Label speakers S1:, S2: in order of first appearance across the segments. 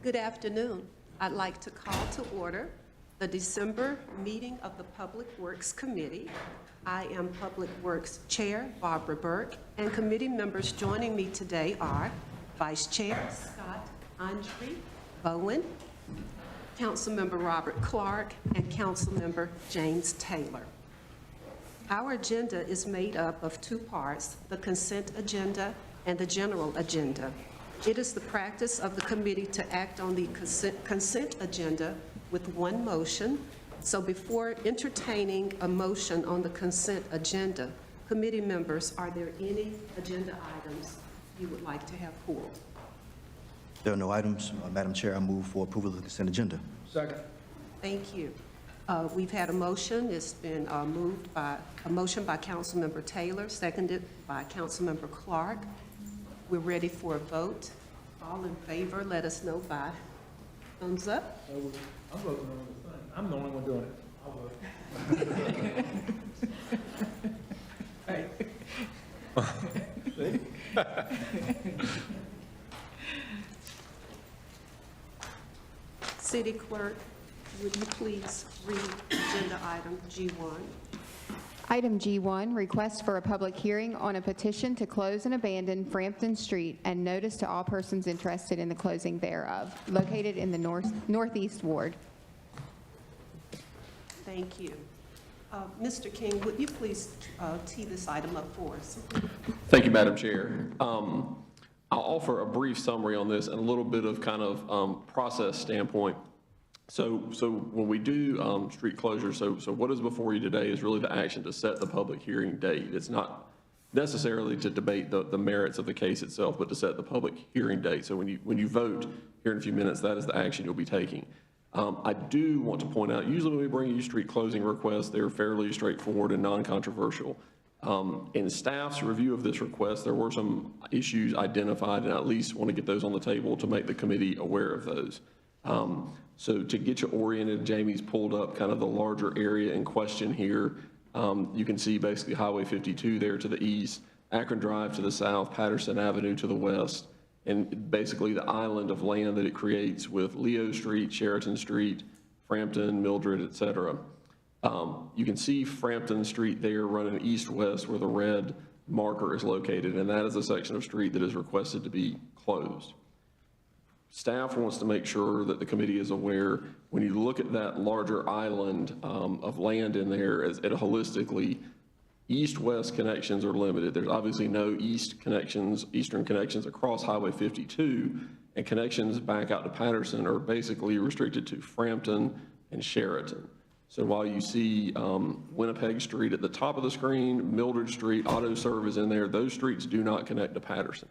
S1: Good afternoon. I'd like to call to order the December meeting of the Public Works Committee. I am Public Works Chair Barbara Burke, and committee members joining me today are Vice Chair Scott Andre Bowen, Councilmember Robert Clark, and Councilmember James Taylor. Our agenda is made up of two parts, the consent agenda and the general agenda. It is the practice of the committee to act on the consent agenda with one motion. So before entertaining a motion on the consent agenda, committee members, are there any agenda items you would like to have pulled?
S2: There are no items. Madam Chair, I move for approval of the consent agenda.
S3: Second.
S1: Thank you. We've had a motion. It's been moved by a motion by Councilmember Taylor, seconded by Councilmember Clark. We're ready for a vote. All in favor, let us know by thumbs up.
S3: I'm voting on the thing. I'm the only one doing it. I'll vote. Hey. See?
S1: City Clerk, would you please read agenda item G1?
S4: Item G1, request for a public hearing on a petition to close and abandon Frampton Street and notice to all persons interested in the closing thereof, located in the Northeast Ward.
S1: Thank you. Mr. King, would you please tee this item up for us?
S5: Thank you, Madam Chair. I'll offer a brief summary on this and a little bit of kind of process standpoint. So when we do street closure, so what is before you today is really the action to set the public hearing date. It's not necessarily to debate the merits of the case itself, but to set the public hearing date. So when you vote here in a few minutes, that is the action you'll be taking. I do want to point out, usually when we bring you street closing requests, they're fairly straightforward and non-controversial. In staff's review of this request, there were some issues identified, and I at least want to get those on the table to make the committee aware of those. So to get you oriented, Jamie's pulled up kind of the larger area in question here. You can see basically Highway 52 there to the east, Akron Drive to the south, Patterson Avenue to the west, and basically the island of land that it creates with Leo Street, Sheraton Street, Frampton, Mildred, et cetera. You can see Frampton Street there running east-west where the red marker is located, and that is a section of street that is requested to be closed. Staff wants to make sure that the committee is aware, when you look at that larger island of land in there as holistically, east-west connections are limited. There's obviously no eastern connections across Highway 52, and connections back out to Patterson are basically restricted to Frampton and Sheraton. So while you see Winnipeg Street at the top of the screen, Mildred Street, Auto Serve is in there, those streets do not connect to Patterson.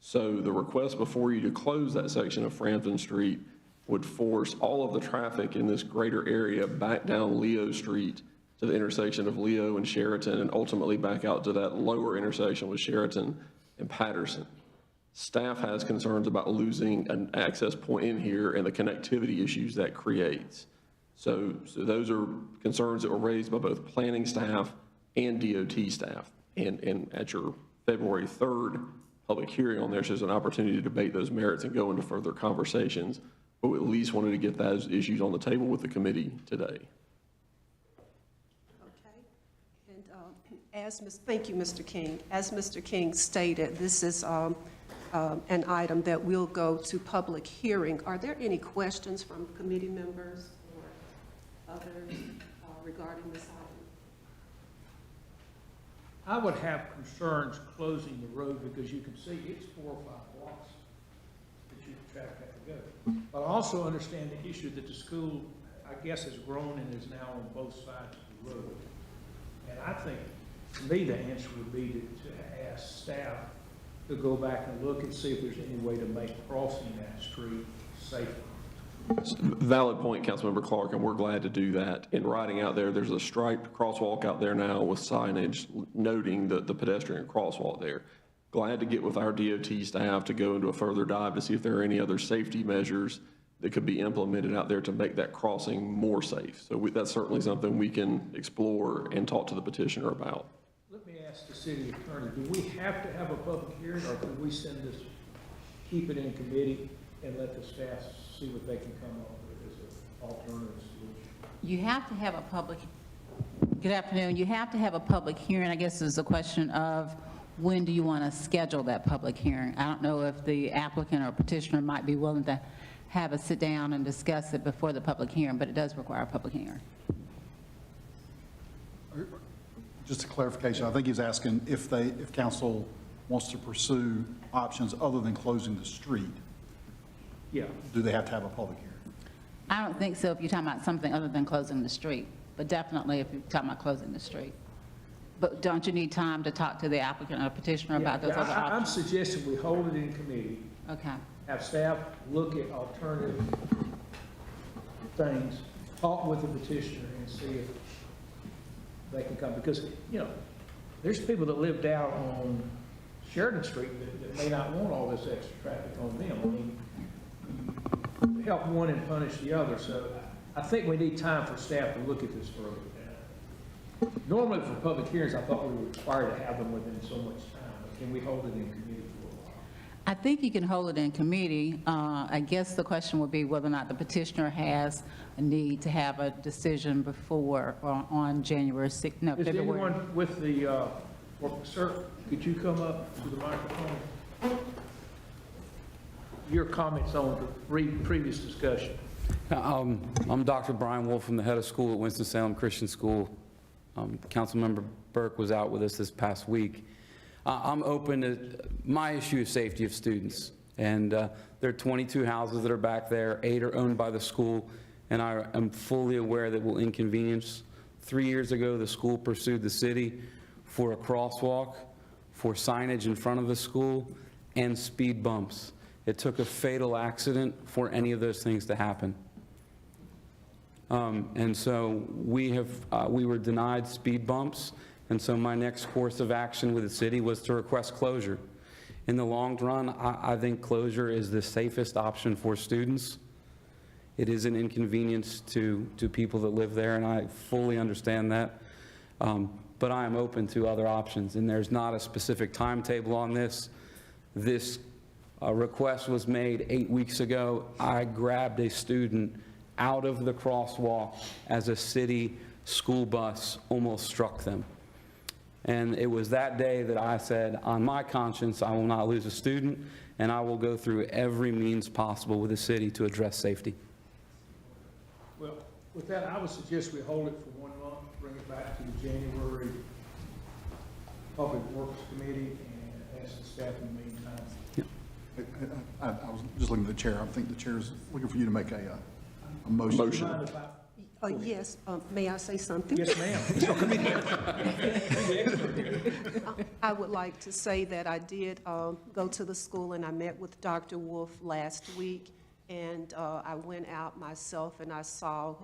S5: So the request before you to close that section of Frampton Street would force all of the traffic in this greater area back down Leo Street to the intersection of Leo and Sheraton, and ultimately back out to that lower intersection with Sheraton and Patterson. Staff has concerns about losing an access point in here and the connectivity issues that creates. So those are concerns that were raised by both planning staff and DOT staff. And at your February 3rd public hearing on there, so there's an opportunity to debate those merits and go into further conversations. But we at least wanted to get those issues on the table with the committee today.
S1: Okay. And thank you, Mr. King. As Mr. King stated, this is an item that will go to public hearing. Are there any questions from committee members or others regarding this item?
S3: I would have concerns closing the road because you can see it's 4 or 5 blocks that traffic have to go. But I also understand the issue that the school, I guess, has grown and is now on both sides of the road. And I think, to me, the answer would be to ask staff to go back and look and see if there's any way to make crossing that street safer.
S5: Valid point, Councilmember Clark, and we're glad to do that. In riding out there, there's a striped crosswalk out there now with signage noting the pedestrian crosswalk there. glad to get with our DOT staff to go into a further dive to see if there are any other safety measures that could be implemented out there to make that crossing more safe. So that's certainly something we can explore and talk to the petitioner about.
S3: Let me ask the city attorney, do we have to have a public hearing, or can we send this, keep it in committee and let the staff see what they can come up with as an alternative solution?
S6: You have to have a public, good afternoon, you have to have a public hearing. I guess is a question of when do you want to schedule that public hearing? I don't know if the applicant or petitioner might be willing to have a sit down and discuss it before the public hearing, but it does require a public hearing.
S7: Just a clarification, I think he's asking if council wants to pursue options other than closing the street,
S3: Yeah.
S7: do they have to have a public hearing?
S6: I don't think so if you're talking about something other than closing the street, but definitely if you're talking about closing the street. But don't you need time to talk to the applicant or petitioner about those other
S3: I'm
S6: options?
S3: suggesting we hold it in committee,
S6: Okay.
S3: have staff look at alternative things, talk with the petitioner and see if they can come, because, you know, there's people that live down on Sheridan Street that may not want all this extra traffic on them. I mean, help one and punish the other, so I think we need time for staff to look at this further. Normally for public hearings, I thought we were required to have them within so much time, but can we hold it in committee for a while?
S6: I think you can hold it in committee. I guess the question would be whether or not the petitioner has a need to have a decision before or on January 6th, no,
S3: Is there
S6: February.
S3: anyone with the, sir, could you come up to the microphone? Your comments on the previous discussion.
S8: I'm Dr. Brian Wolf from the head of school at Winston-Salem Christian School. Councilmember Burke was out with us this past week. I'm open to, my issue is safety of students. And there are 22 houses that are back there, 8 are owned by the school, and I am fully aware that will inconvenience. 3 years ago, the school pursued the city for a crosswalk, for signage in front of the school, and speed bumps. It took a fatal accident for any of those things to happen. And so we were denied speed bumps, and so my next course of action with the city was to request closure. In the long run, I think closure is the safest option for students. It is an inconvenience to people that live there, and I fully understand that. But I am open to other options, and there's not a specific timetable on this. This request was made 8 weeks ago. I grabbed a student out of the crosswalk as a city school bus almost struck them. And it was that day that I said, on my conscience, I will not lose a student, and I will go through every means possible with the city to address safety.
S3: Well, with that, I would suggest we hold it for 1 month, bring it back to the January Public Works Committee, and ask the staff in the meantime.
S7: I was just looking at the chair. I think the chair is looking for you to make a motion.
S5: Motion.
S3: Mind if I-
S1: Yes, may I say something?
S3: Yes, ma'am.
S1: I would like to say that I did go to the school and I met with Dr. Wolf last week, and I went out myself and I saw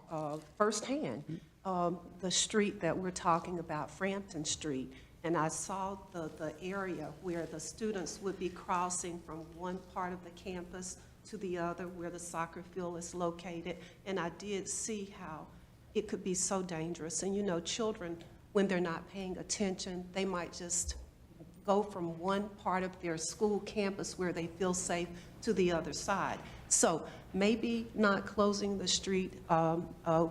S1: firsthand the street that we're talking about, Frampton Street, and I saw the area where the students would be crossing from one part of the campus to the other, where the soccer field is located, and I did see how it could be so dangerous. And you know, children, when they're not paying attention, they might just go from one part of their school campus where they feel safe to the other side. So maybe not closing the street,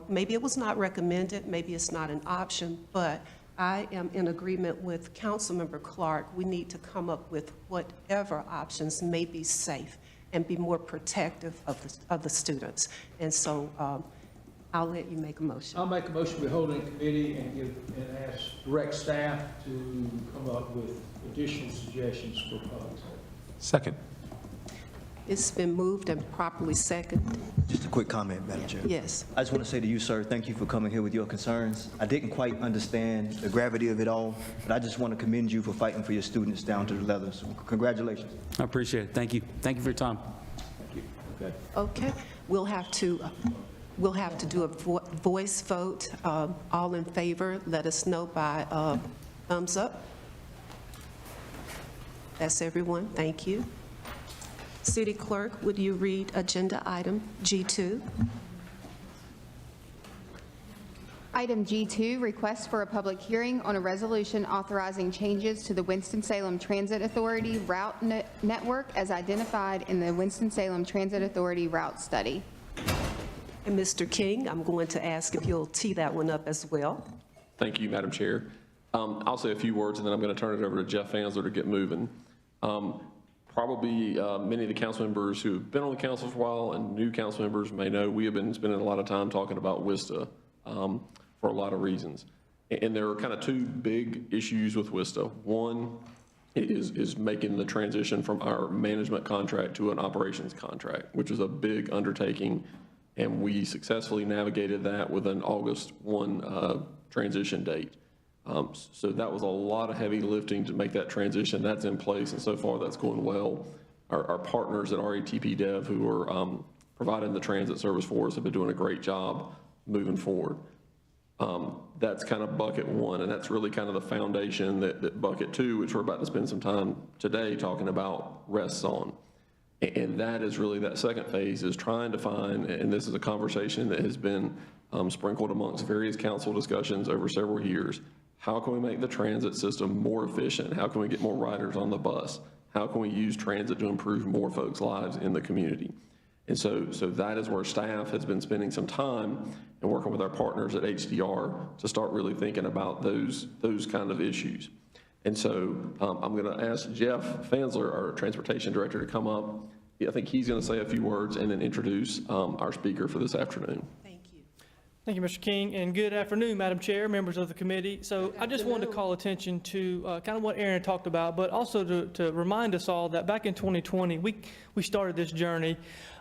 S1: maybe it was not recommended, maybe it's not an option, but I am in agreement with Councilmember Clark. We need to come up with whatever options may be safe and be more protective of the students. And so I'll let you make a motion.
S3: I'll make a motion, we hold it in committee and ask direct staff to come up with additional suggestions for public safety.
S8: Second.
S1: It's been moved and properly seconded.
S2: Just a quick comment, Madam Chair.
S1: Yes.
S2: I just want to say to you, sir, thank you for coming here with your concerns. I didn't quite understand the gravity of it all, but I just want to commend you for fighting for your students down to the leather. So congratulations.
S8: I appreciate it. Thank you. Thank you for your time.
S3: Okay.
S1: Okay, we'll have to do a voice vote. All in favor, let us know by thumbs up. That's everyone. Thank you. City Clerk, would you read agenda item G2?
S4: Item G2, request for a public hearing on a resolution authorizing changes to the Winston-Salem Transit Authority route network as identified in the Winston-Salem Transit Authority route study.
S1: And Mr. King, I'm going to ask if you'll tee that one up as well.
S5: Thank you, Madam Chair. I'll say a few words, and then I'm going to turn it over to Jeff Fansler to get moving. Probably many of the council members who have been on the council for a while and new council members may know we have been spending a lot of time talking about WISTA for a lot of reasons. And there are kind of two big issues with WISTA. One is making the transition from our management contract to an operations contract, which is a big undertaking, and we successfully navigated that with an August 1 transition date. So that was a lot of heavy lifting to make that transition. That's in place, and so far that's going well. Our partners at RATP Dev, who are providing the transit service for us, have been doing a great job moving forward. That's kind of bucket one, and that's really kind of the foundation that bucket two, which we're about to spend some time today talking about, rests on. And that is really that second phase, is trying to find, and this is a conversation that has been sprinkled amongst various council discussions over several years. How can we make the transit system more efficient? How can we get more riders on the bus? How can we use transit to improve more folks' lives in the community? And so that is where staff has been spending some time and working with our partners at HDR to start really thinking about those kind of issues. And so I'm going to ask Jeff Fansler, our transportation director, to come up. I think he's going to say a few words and then introduce our speaker for this afternoon.
S9: Thank you, Mr. King, and good afternoon, Madam Chair, members of the committee. So I just wanted to call attention to kind of what Aaron talked about, but also to remind us all that back in 2020, we started this journey,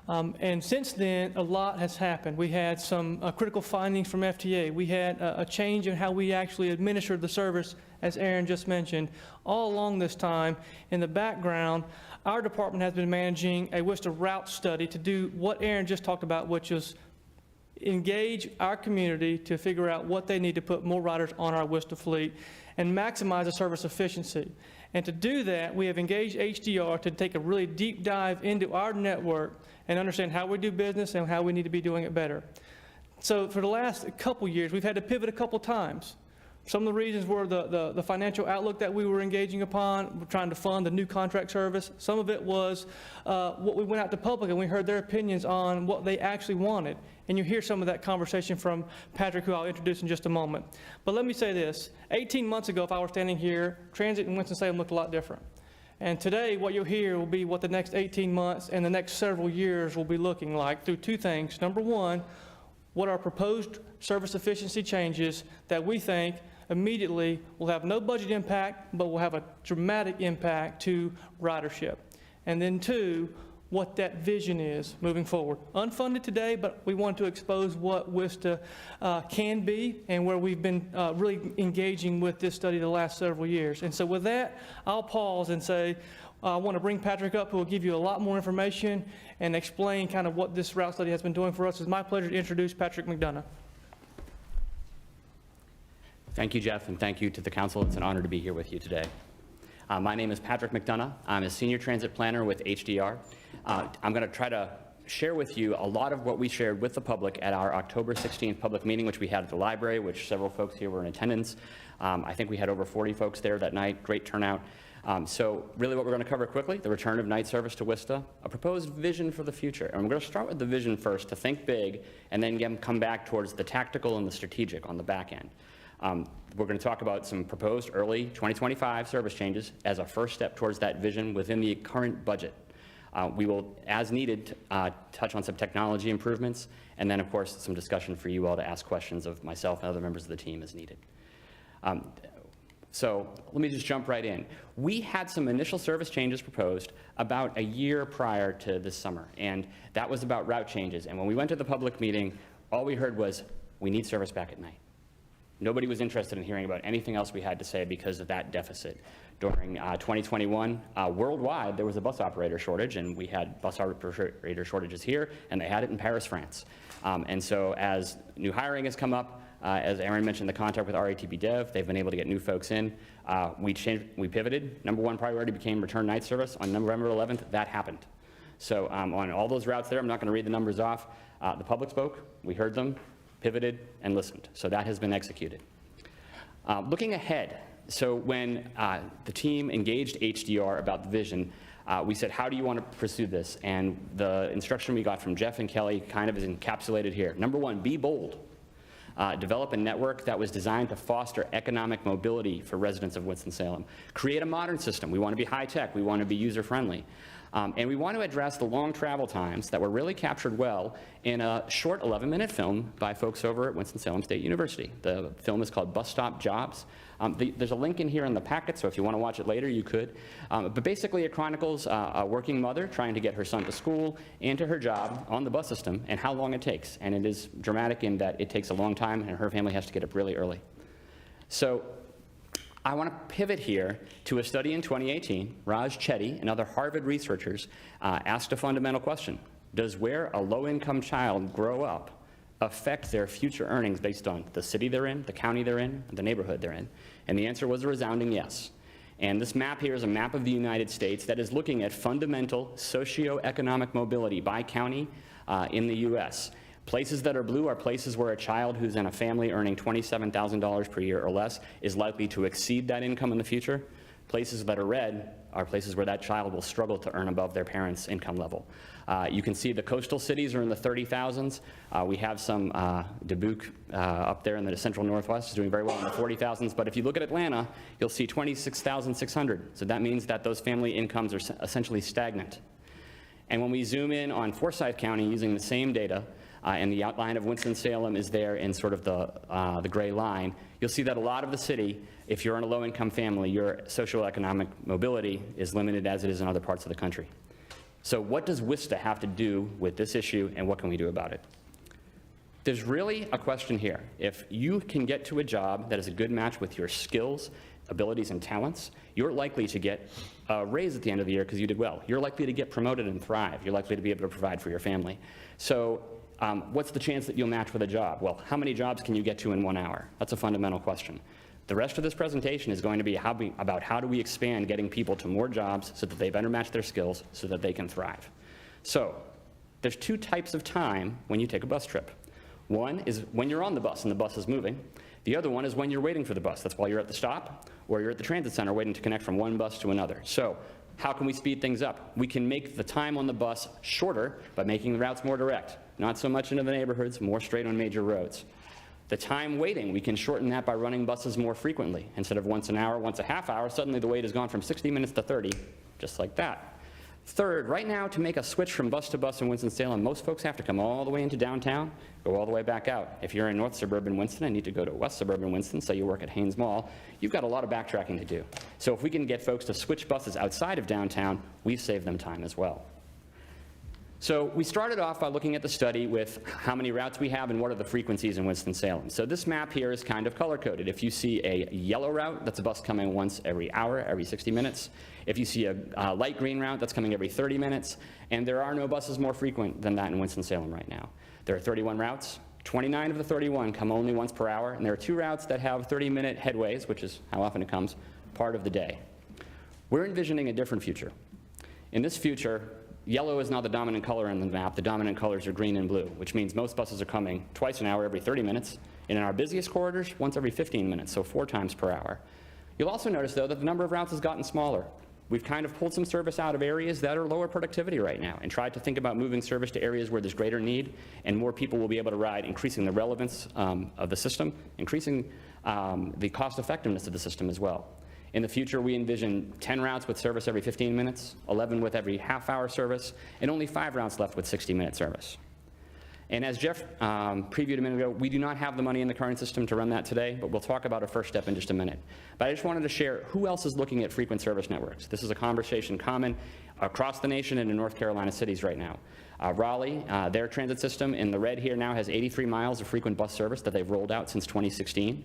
S9: and since then, a lot has happened. We had some critical findings from FTA. We had a change in how we actually administered the service, as Aaron just mentioned. All along this time, in the background, our department has been managing a WISTA route study to do what Aaron just talked about, which is engage our community to figure out what they need to put more riders on our WISTA fleet and maximize the service efficiency. And to do that, we have engaged HDR to take a really deep dive into our network and understand how we do business and how we need to be doing it better. So for the last couple years, we've had to pivot a couple times. Some of the reasons were the financial outlook that we were engaging upon. We're trying to fund the new contract service. Some of it was what we went out to public and we heard their opinions on what they actually wanted. And you hear some of that conversation from Patrick, who I'll introduce in just a moment. But let me say this, 18 months ago, if I were standing here, transit in Winston-Salem looked a lot different. And today, what you'll hear will be what the next 18 months and the next several years will be looking like through two things. Number one, what are proposed service efficiency changes that we think immediately will have no budget impact, but will have a dramatic impact to ridership. And then two, what that vision is moving forward. Unfunded today, but we want to expose what WISTA can be and where we've been really engaging with this study the last several years. And so with that, I'll pause and say, I want to bring Patrick up, who will give you a lot more information and explain kind of what this route study has been doing for us. It's my pleasure to introduce Patrick McDonough.
S10: Thank you, Jeff, and thank you to the council. It's an honor to be here with you today. My name is Patrick McDonough. I'm a senior transit planner with HDR. I'm going to try to share with you a lot of what we shared with the public at our October 16th public meeting, which we had at the library, which several folks here were in attendance. I think we had over 40 folks there that night, great turnout. So really what we're going to cover quickly, the return of night service to WISTA, a proposed vision for the future. And we're going to start with the vision first, to think big, and then again come back towards the tactical and the strategic on the back end. We're going to talk about some proposed early 2025 service changes as a first step towards that vision within the current budget. We will, as needed, touch on some technology improvements, and then, of course, some discussion for you all to ask questions of myself and other members of the team as needed. So let me just jump right in. We had some initial service changes proposed about a year prior to this summer, and that was about route changes. And when we went to the public meeting, all we heard was, we need service back at night. Nobody was interested in hearing about anything else we had to say because of that deficit. During 2021, worldwide, there was a bus operator shortage, and we had bus operator shortages here, and they had it in Paris, France. And so as new hiring has come up, As Aaron mentioned, the contract with RATP Dev, they've been able to get new folks in. We pivoted. Number one priority became return night service. On November 11th, that happened. So on all those routes there, I'm not going to read the numbers off. The public spoke, we heard them, pivoted, and listened. So that has been executed. Looking ahead, so when the team engaged HDR about the vision, we said, how do you want to pursue this? And the instruction we got from Jeff and Kelly kind of is encapsulated here. Number one, be bold. Develop a network that was designed to foster economic mobility for residents of Winston-Salem. Create a modern system. We want to be high-tech. We want to be user-friendly. And we want to address the long travel times that were really captured well in a short 11-minute film by folks over at Winston-Salem State University. The film is called Bus Stop Jobs. There's a link in here in the packet, so if you want to watch it later, you could. But basically, it chronicles a working mother trying to get her son to school and to her job on the bus system and how long it takes. And it is dramatic in that it takes a long time, and her family has to get up really early. So I want to pivot here to a study in 2018. Raj Chetty and other Harvard researchers asked a fundamental question. Does where a low-income child grow up affect their future earnings based on the city they're in, the county they're in, the neighborhood they're in? And the answer was a resounding yes. And this map here is a map of the United States that is looking at fundamental socioeconomic mobility by county in the U.S. Places that are blue are places where a child who's in a family earning $27,000 per year or less is likely to exceed that income in the future. Places that are red are places where that child will struggle to earn above their parents' income level. You can see the coastal cities are in the 30,000s. We have some Dubuque up there in the central northwest is doing very well in the 40,000s. But if you look at Atlanta, you'll see 26,600. So that means that those family incomes are essentially stagnant. And when we zoom in on Forsyth County using the same data, and the outline of Winston-Salem is there in sort of the gray line, you'll see that a lot of the city, if you're in a low-income family, your socioeconomic mobility is limited as it is in other parts of the country. So what does WISTA have to do with this issue, and what can we do about it? There's really a question here. If you can get to a job that is a good match with your skills, abilities, and talents, you're likely to get a raise at the end of the year because you did well. You're likely to get promoted and thrive. You're likely to be able to provide for your family. So what's the chance that you'll match with a job? Well, how many jobs can you get to in 1 hour? That's a fundamental question. The rest of this presentation is going to be about how do we expand getting people to more jobs so that they better match their skills so that they can thrive. So there's two types of time when you take a bus trip. One is when you're on the bus and the bus is moving. The other one is when you're waiting for the bus. That's while you're at the stop or you're at the transit center waiting to connect from one bus to another. So how can we speed things up? We can make the time on the bus shorter by making the routes more direct. Not so much into the neighborhoods, more straight on major roads. The time waiting, we can shorten that by running buses more frequently. Instead of once an hour, once a half hour, suddenly the wait has gone from 60 minutes to 30, just like that. Third, right now, to make a switch from bus to bus in Winston-Salem, most folks have to come all the way into downtown, go all the way back out. If you're in North Suburban Winston and need to go to West Suburban Winston, say you work at Haynes Mall, you've got a lot of backtracking to do. So if we can get folks to switch buses outside of downtown, we've saved them time as well. So we started off by looking at the study with how many routes we have and what are the frequencies in Winston-Salem. So this map here is kind of color-coded. If you see a yellow route, that's a bus coming once every hour, every 60 minutes. If you see a light green route, that's coming every 30 minutes. And there are no buses more frequent than that in Winston-Salem right now. There are 31 routes. 29 of the 31 come only once per hour. And there are 2 routes that have 30-minute headways, which is how often it comes, part of the day. We're envisioning a different future. In this future, yellow is not the dominant color in the map. The dominant colors are green and blue, which means most buses are coming twice an hour every 30 minutes. And in our busiest corridors, once every 15 minutes, so 4 times per hour. You'll also notice, though, that the number of routes has gotten smaller. We've kind of pulled some service out of areas that are lower productivity right now and tried to think about moving service to areas where there's greater need and more people will be able to ride, increasing the relevance of the system, increasing the cost effectiveness of the system as well. In the future, we envision 10 routes with service every 15 minutes, 11 with every half-hour service, and only 5 routes left with 60-minute service. And as Jeff previewed a minute ago, we do not have the money in the current system to run that today, but we'll talk about a first step in just a minute. But I just wanted to share who else is looking at frequent service networks. This is a conversation common across the nation and in North Carolina cities right now. Raleigh, their transit system in the red here now has 83 miles of frequent bus service that they've rolled out since 2016.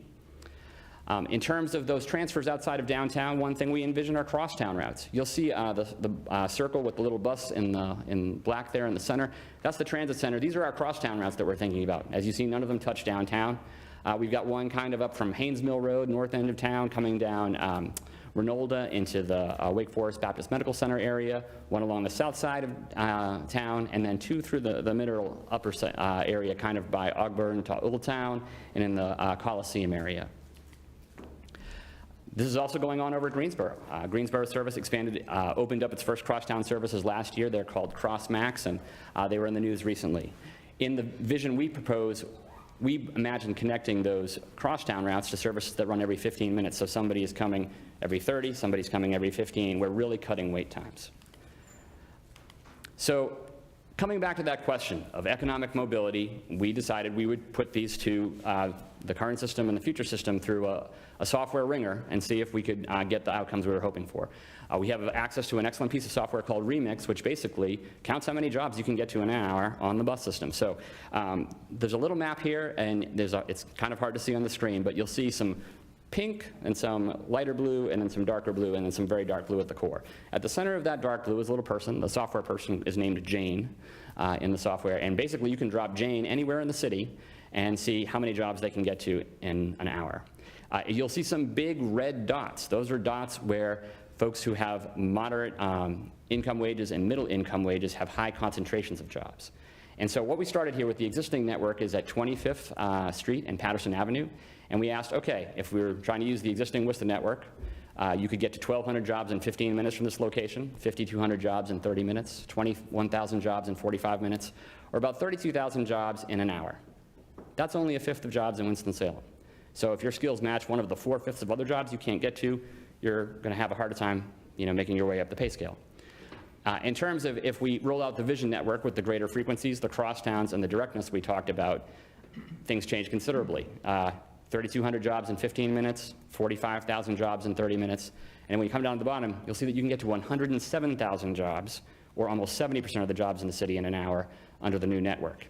S10: In terms of those transfers outside of downtown, one thing we envision are crosstown routes. You'll see the circle with the little bus in black there in the center. That's the transit center. These are our crosstown routes that we're thinking about. As you see, none of them touch downtown. We've got one kind of up from Haynes Mill Road, north end of town, coming down Renolda into the Wake Forest Baptist Medical Center area, one along the south side of town, and then two through the middle upper area, kind of by Ogburn to Old Town, and in the Coliseum area. This is also going on over at Greensboro. Greensboro Service opened up its first crosstown services last year. They're called Cross Max, and they were in the news recently. In the vision we propose, we imagine connecting those crosstown routes to services that run every 15 minutes. So somebody is coming every 30, somebody's coming every 15. We're really cutting wait times. So coming back to that question of economic mobility, we decided we would put these two, the current system and the future system, through a software ringer and see if we could get the outcomes we were hoping for. We have access to an excellent piece of software called Remix, which basically counts how many jobs you can get to in an hour on the bus system. So there's a little map here, and it's kind of hard to see on the screen, but you'll see some pink and some lighter blue and then some darker blue and then some very dark blue at the core. At the center of that dark blue is a little person. The software person is named Jane in the software, and basically you can drop Jane anywhere in the city and see how many jobs they can get to in an hour. You'll see some big red dots. Those are dots where folks who have moderate income wages and middle income wages have high concentrations of jobs. And so what we started here with the existing network is at 25th Street and Patterson Avenue. And we asked, okay, if we were trying to use the existing Winston network, you could get to 1,200 jobs in 15 minutes from this location, 5,200 jobs in 30 minutes, 21,000 jobs in 45 minutes, or about 32,000 jobs in an hour. That's only a fifth of jobs in Winston-Salem. So if your skills match one of the 4/5 of other jobs you can't get to, you're going to have a harder time, making your way up the pay scale. In terms of if we roll out the Vision network with the greater frequencies, the crosstowns, and the directness we talked about, things change considerably. 3,200 jobs in 15 minutes, 45,000 jobs in 30 minutes, and when you come down to the bottom, you'll see that you can get to 107,000 jobs, or almost 70% of the jobs in the city in an hour under the new network.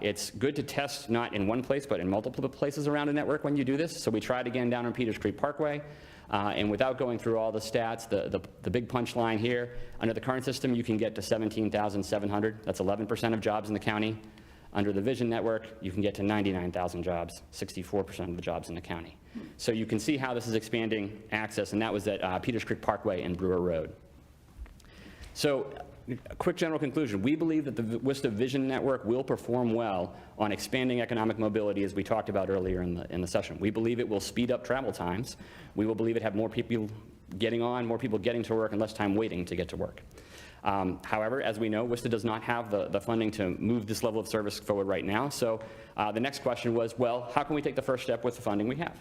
S10: It's good to test not in one place, but in multiple places around a network when you do this. So we tried again down on Peters Creek Parkway, and without going through all the stats, the big punchline here, under the current system, you can get to 17,700. That's 11% of jobs in the county. Under the Vision network, you can get to 99,000 jobs, 64% of the jobs in the county. So you can see how this is expanding access, and that was at Peters Creek Parkway and Brewer Road. So a quick general conclusion. We believe that the WISTA Vision network will perform well on expanding economic mobility, as we talked about earlier in the session. We believe it will speed up travel times. We will believe it have more people getting on, more people getting to work, and less time waiting to get to work. However, as we know, WISTA does not have the funding to move this level of service forward right now. So the next question was, well, how can we take the first step with the funding we have?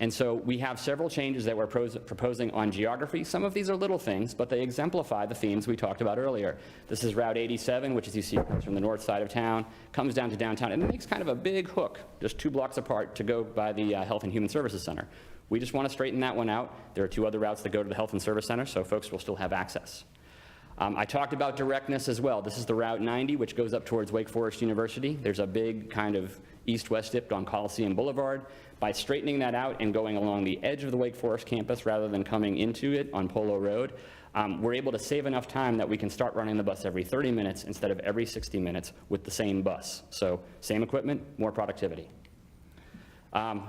S10: And so we have several changes that we're proposing on geography. Some of these are little things, but they exemplify the themes we talked about earlier. This is Route 87, which, as you see, comes from the north side of town, comes down to downtown, and it makes kind of a big hook, just 2 blocks apart, to go by the Health and Human Services Center. We just want to straighten that one out. There are 2 other routes that go to the Health and Service Center, so folks will still have access. I talked about directness as well. This is the Route 90, which goes up towards Wake Forest University. There's a big kind of east-west dip on Coliseum Boulevard. By straightening that out and going along the edge of the Wake Forest campus rather than coming into it on Polo Road, we're able to save enough time that we can start running the bus every 30 minutes instead of every 60 minutes with the same bus. So same equipment, more productivity.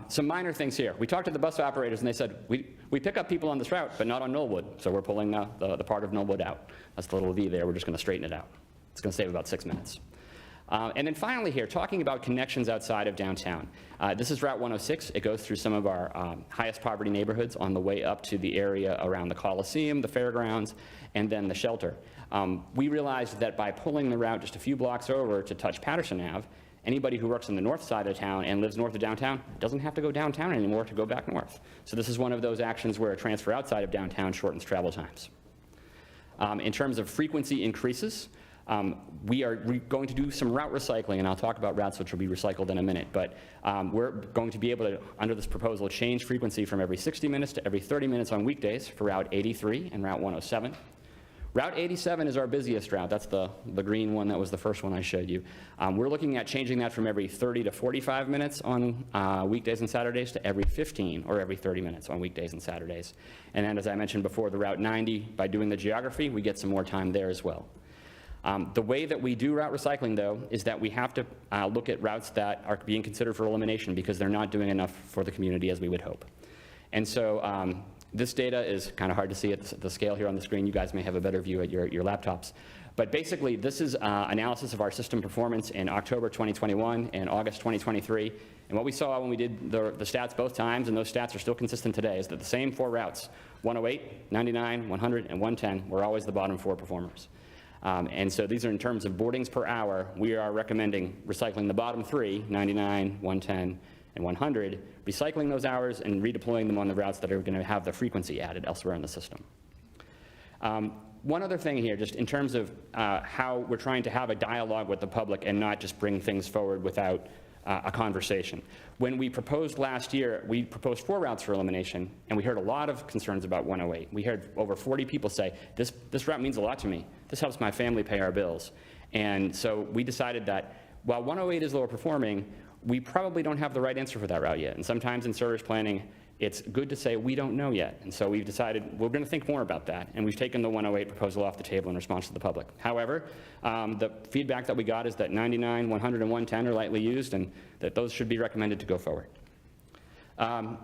S10: Some minor things here. We talked to the bus operators and they said, we pick up people on this route, but not on Knollwood. So we're pulling the part of Knollwood out. That's the little V there. We're just going to straighten it out. It's going to save about 6 minutes. And then finally here, talking about connections outside of downtown. This is Route 106. It goes through some of our highest poverty neighborhoods on the way up to the area around the Coliseum, the fairgrounds, and then the shelter. We realized that by pulling the route just a few blocks over to touch Patterson Ave, anybody who works on the north side of town and lives north of downtown doesn't have to go downtown anymore to go back north. So this is one of those actions where a transfer outside of downtown shortens travel times. In terms of frequency increases, we are going to do some route recycling, and I'll talk about routes which will be recycled in a minute, but we're going to be able to, under this proposal, change frequency from every 60 minutes to every 30 minutes on weekdays for Route 83 and Route 107. Route 87 is our busiest route. That's the green one. That was the first one I showed you. We're looking at changing that from every 30 to 45 minutes on weekdays and Saturdays to every 15 or every 30 minutes on weekdays and Saturdays. And then, as I mentioned before, the Route 90, by doing the geography, we get some more time there as well. The way that we do route recycling, though, is that we have to look at routes that are being considered for elimination because they're not doing enough for the community as we would hope. And so this data is kind of hard to see at the scale here on the screen. You guys may have a better view at your laptops. But basically, this is analysis of our system performance in October 2021 and August 2023. And what we saw when we did the stats both times, and those stats are still consistent today, is that the same 4 routes, 108, 99, 100, and 110, were always the bottom 4 performers. And so these are in terms of boardings per hour. We are recommending recycling the bottom 3, 99, 110, and 100, recycling those hours and redeploying them on the routes that are going to have the frequency added elsewhere in the system. One other thing here, just in terms of how we're trying to have a dialogue with the public and not just bring things forward without a conversation. When we proposed last year, we proposed 4 routes for elimination, and we heard a lot of concerns about 108. We heard over 40 people say, this route means a lot to me. This helps my family pay our bills. And so we decided that while 108 is lower performing, we probably don't have the right answer for that route yet. And sometimes in service planning, it's good to say we don't know yet. And so we've decided we're going to think more about that. And we've taken the 108 proposal off the table in response to the public. However, the feedback that we got is that 99, 100, and 110 are lightly used and that those should be recommended to go forward.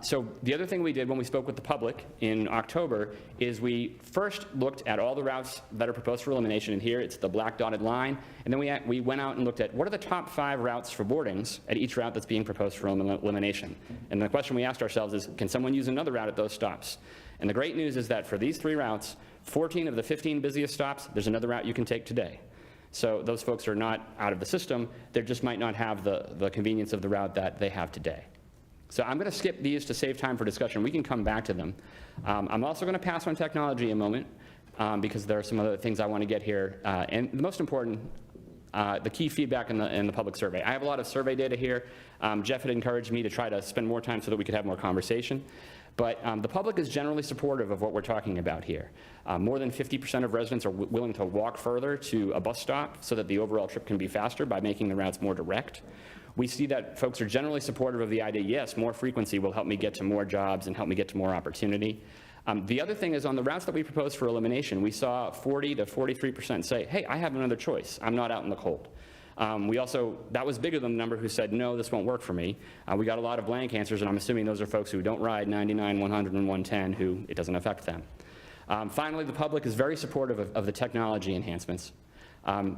S10: So the other thing we did when we spoke with the public in October is we first looked at all the routes that are proposed for elimination, and here it's the black dotted line, and then we went out and looked at what are the top 5 routes for boardings at each route that's being proposed for elimination. And the question we asked ourselves is, can someone use another route at those stops? And the great news is that for these 3 routes, 14 of the 15 busiest stops, there's another route you can take today. So those folks are not out of the system, they just might not have the convenience of the route that they have today. So I'm going to skip these to save time for discussion. We can come back to them. I'm also going to pass on technology a moment because there are some other things I want to get here. And the most important, the key feedback in the public survey. I have a lot of survey data here. Jeff had encouraged me to try to spend more time so that we could have more conversation. But the public is generally supportive of what we're talking about here. More than 50% of residents are willing to walk further to a bus stop so that the overall trip can be faster by making the routes more direct. We see that folks are generally supportive of the idea, yes, more frequency will help me get to more jobs and help me get to more opportunity. The other thing is on the routes that we proposed for elimination, we saw 40 to 43% say, hey, I have another choice. I'm not out in the cold. That was bigger than the number who said, no, this won't work for me. We got a lot of blank answers, and I'm assuming those are folks who don't ride 99, 100, and 110, who it doesn't affect them. Finally, the public is very supportive of the technology enhancements.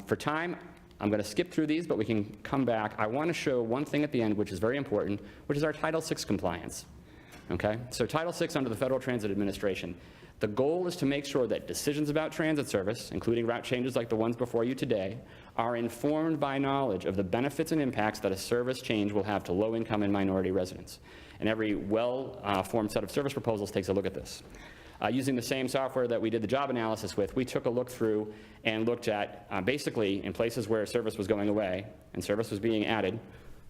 S10: For time, I'm going to skip through these, but we can come back. I want to show one thing at the end, which is very important, which is our Title VI compliance. Okay? So Title VI under the Federal Transit Administration. The goal is to make sure that decisions about transit service, including route changes like the ones before you today, are informed by knowledge of the benefits and impacts that a service change will have to low-income and minority residents. And every well-formed set of service proposals takes a look at this. Using the same software that we did the job analysis with, we took a look through and looked at basically in places where service was going away and service was being added,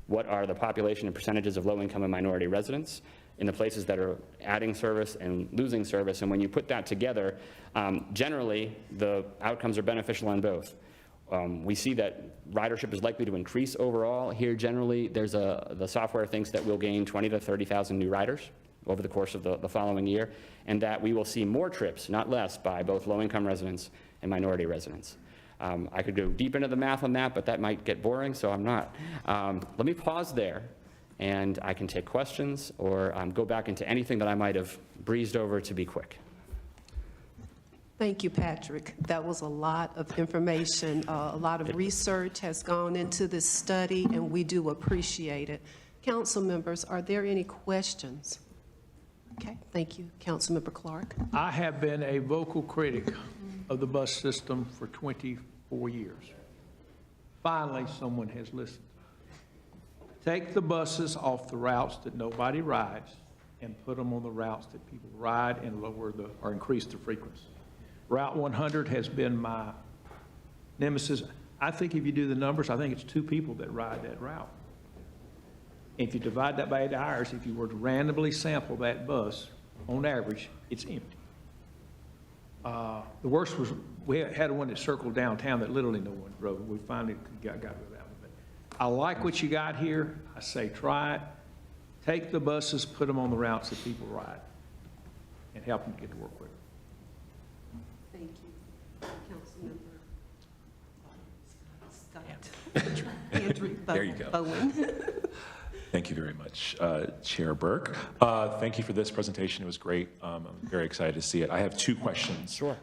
S10: what are the population and percentages of low-income and minority residents in the places that are adding service and losing service. And when you put that together, generally the outcomes are beneficial on both. We see that ridership is likely to increase overall. Here generally the software thinks that we'll gain 20 to 30,000 new riders over the course of the following year, and that we will see more trips, not less, by both low-income residents and minority residents. I could go deep into the math on that, but that might get boring, so I'm not. Let me pause there, and I can take questions or go back into anything that I might have breezed over to be quick.
S1: Thank you, Patrick. That was a lot of information. A lot of research has gone into this study, and we do appreciate it. Council members, are there any questions? Okay, thank you. Councilmember Clark.
S3: I have been a vocal critic of the bus system for 24 years. Finally, someone has listened. Take the buses off the routes that nobody rides and put them on the routes that people ride and lower or increase the frequency. Route 100 has been my nemesis. I think if you do the numbers, I think it's 2 people that ride that route. If you divide that by 8 hours, if you were to randomly sample that bus, on average, it's empty. The worst was, we had one that circled downtown that literally no one rode. We finally got rid of that one. But I like what you got here. I say try it. Take the buses, put them on the routes that people ride, and help them get to work quicker.
S1: Thank you. Councilmember Frederick
S11: There you go.
S1: Bowen.
S11: Thank you very much, Chair Burke. Thank you for this presentation. It was great. I'm very excited to see it. I have 2 questions.
S10: Sure.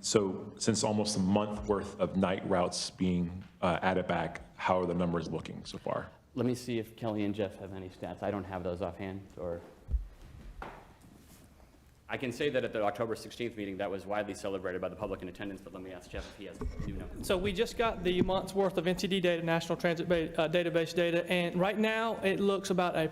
S11: So since almost a month worth of night routes being added back, how are the numbers looking so far?
S10: Let me see if Kelly and Jeff have any stats. I don't have those offhand, or I can say that at the October 16th meeting, that was widely celebrated by the public in attendance, but let me ask Jeff if he has new numbers.
S9: So we just got the month's worth of NCD data, National Transit Database data, and right now it looks about a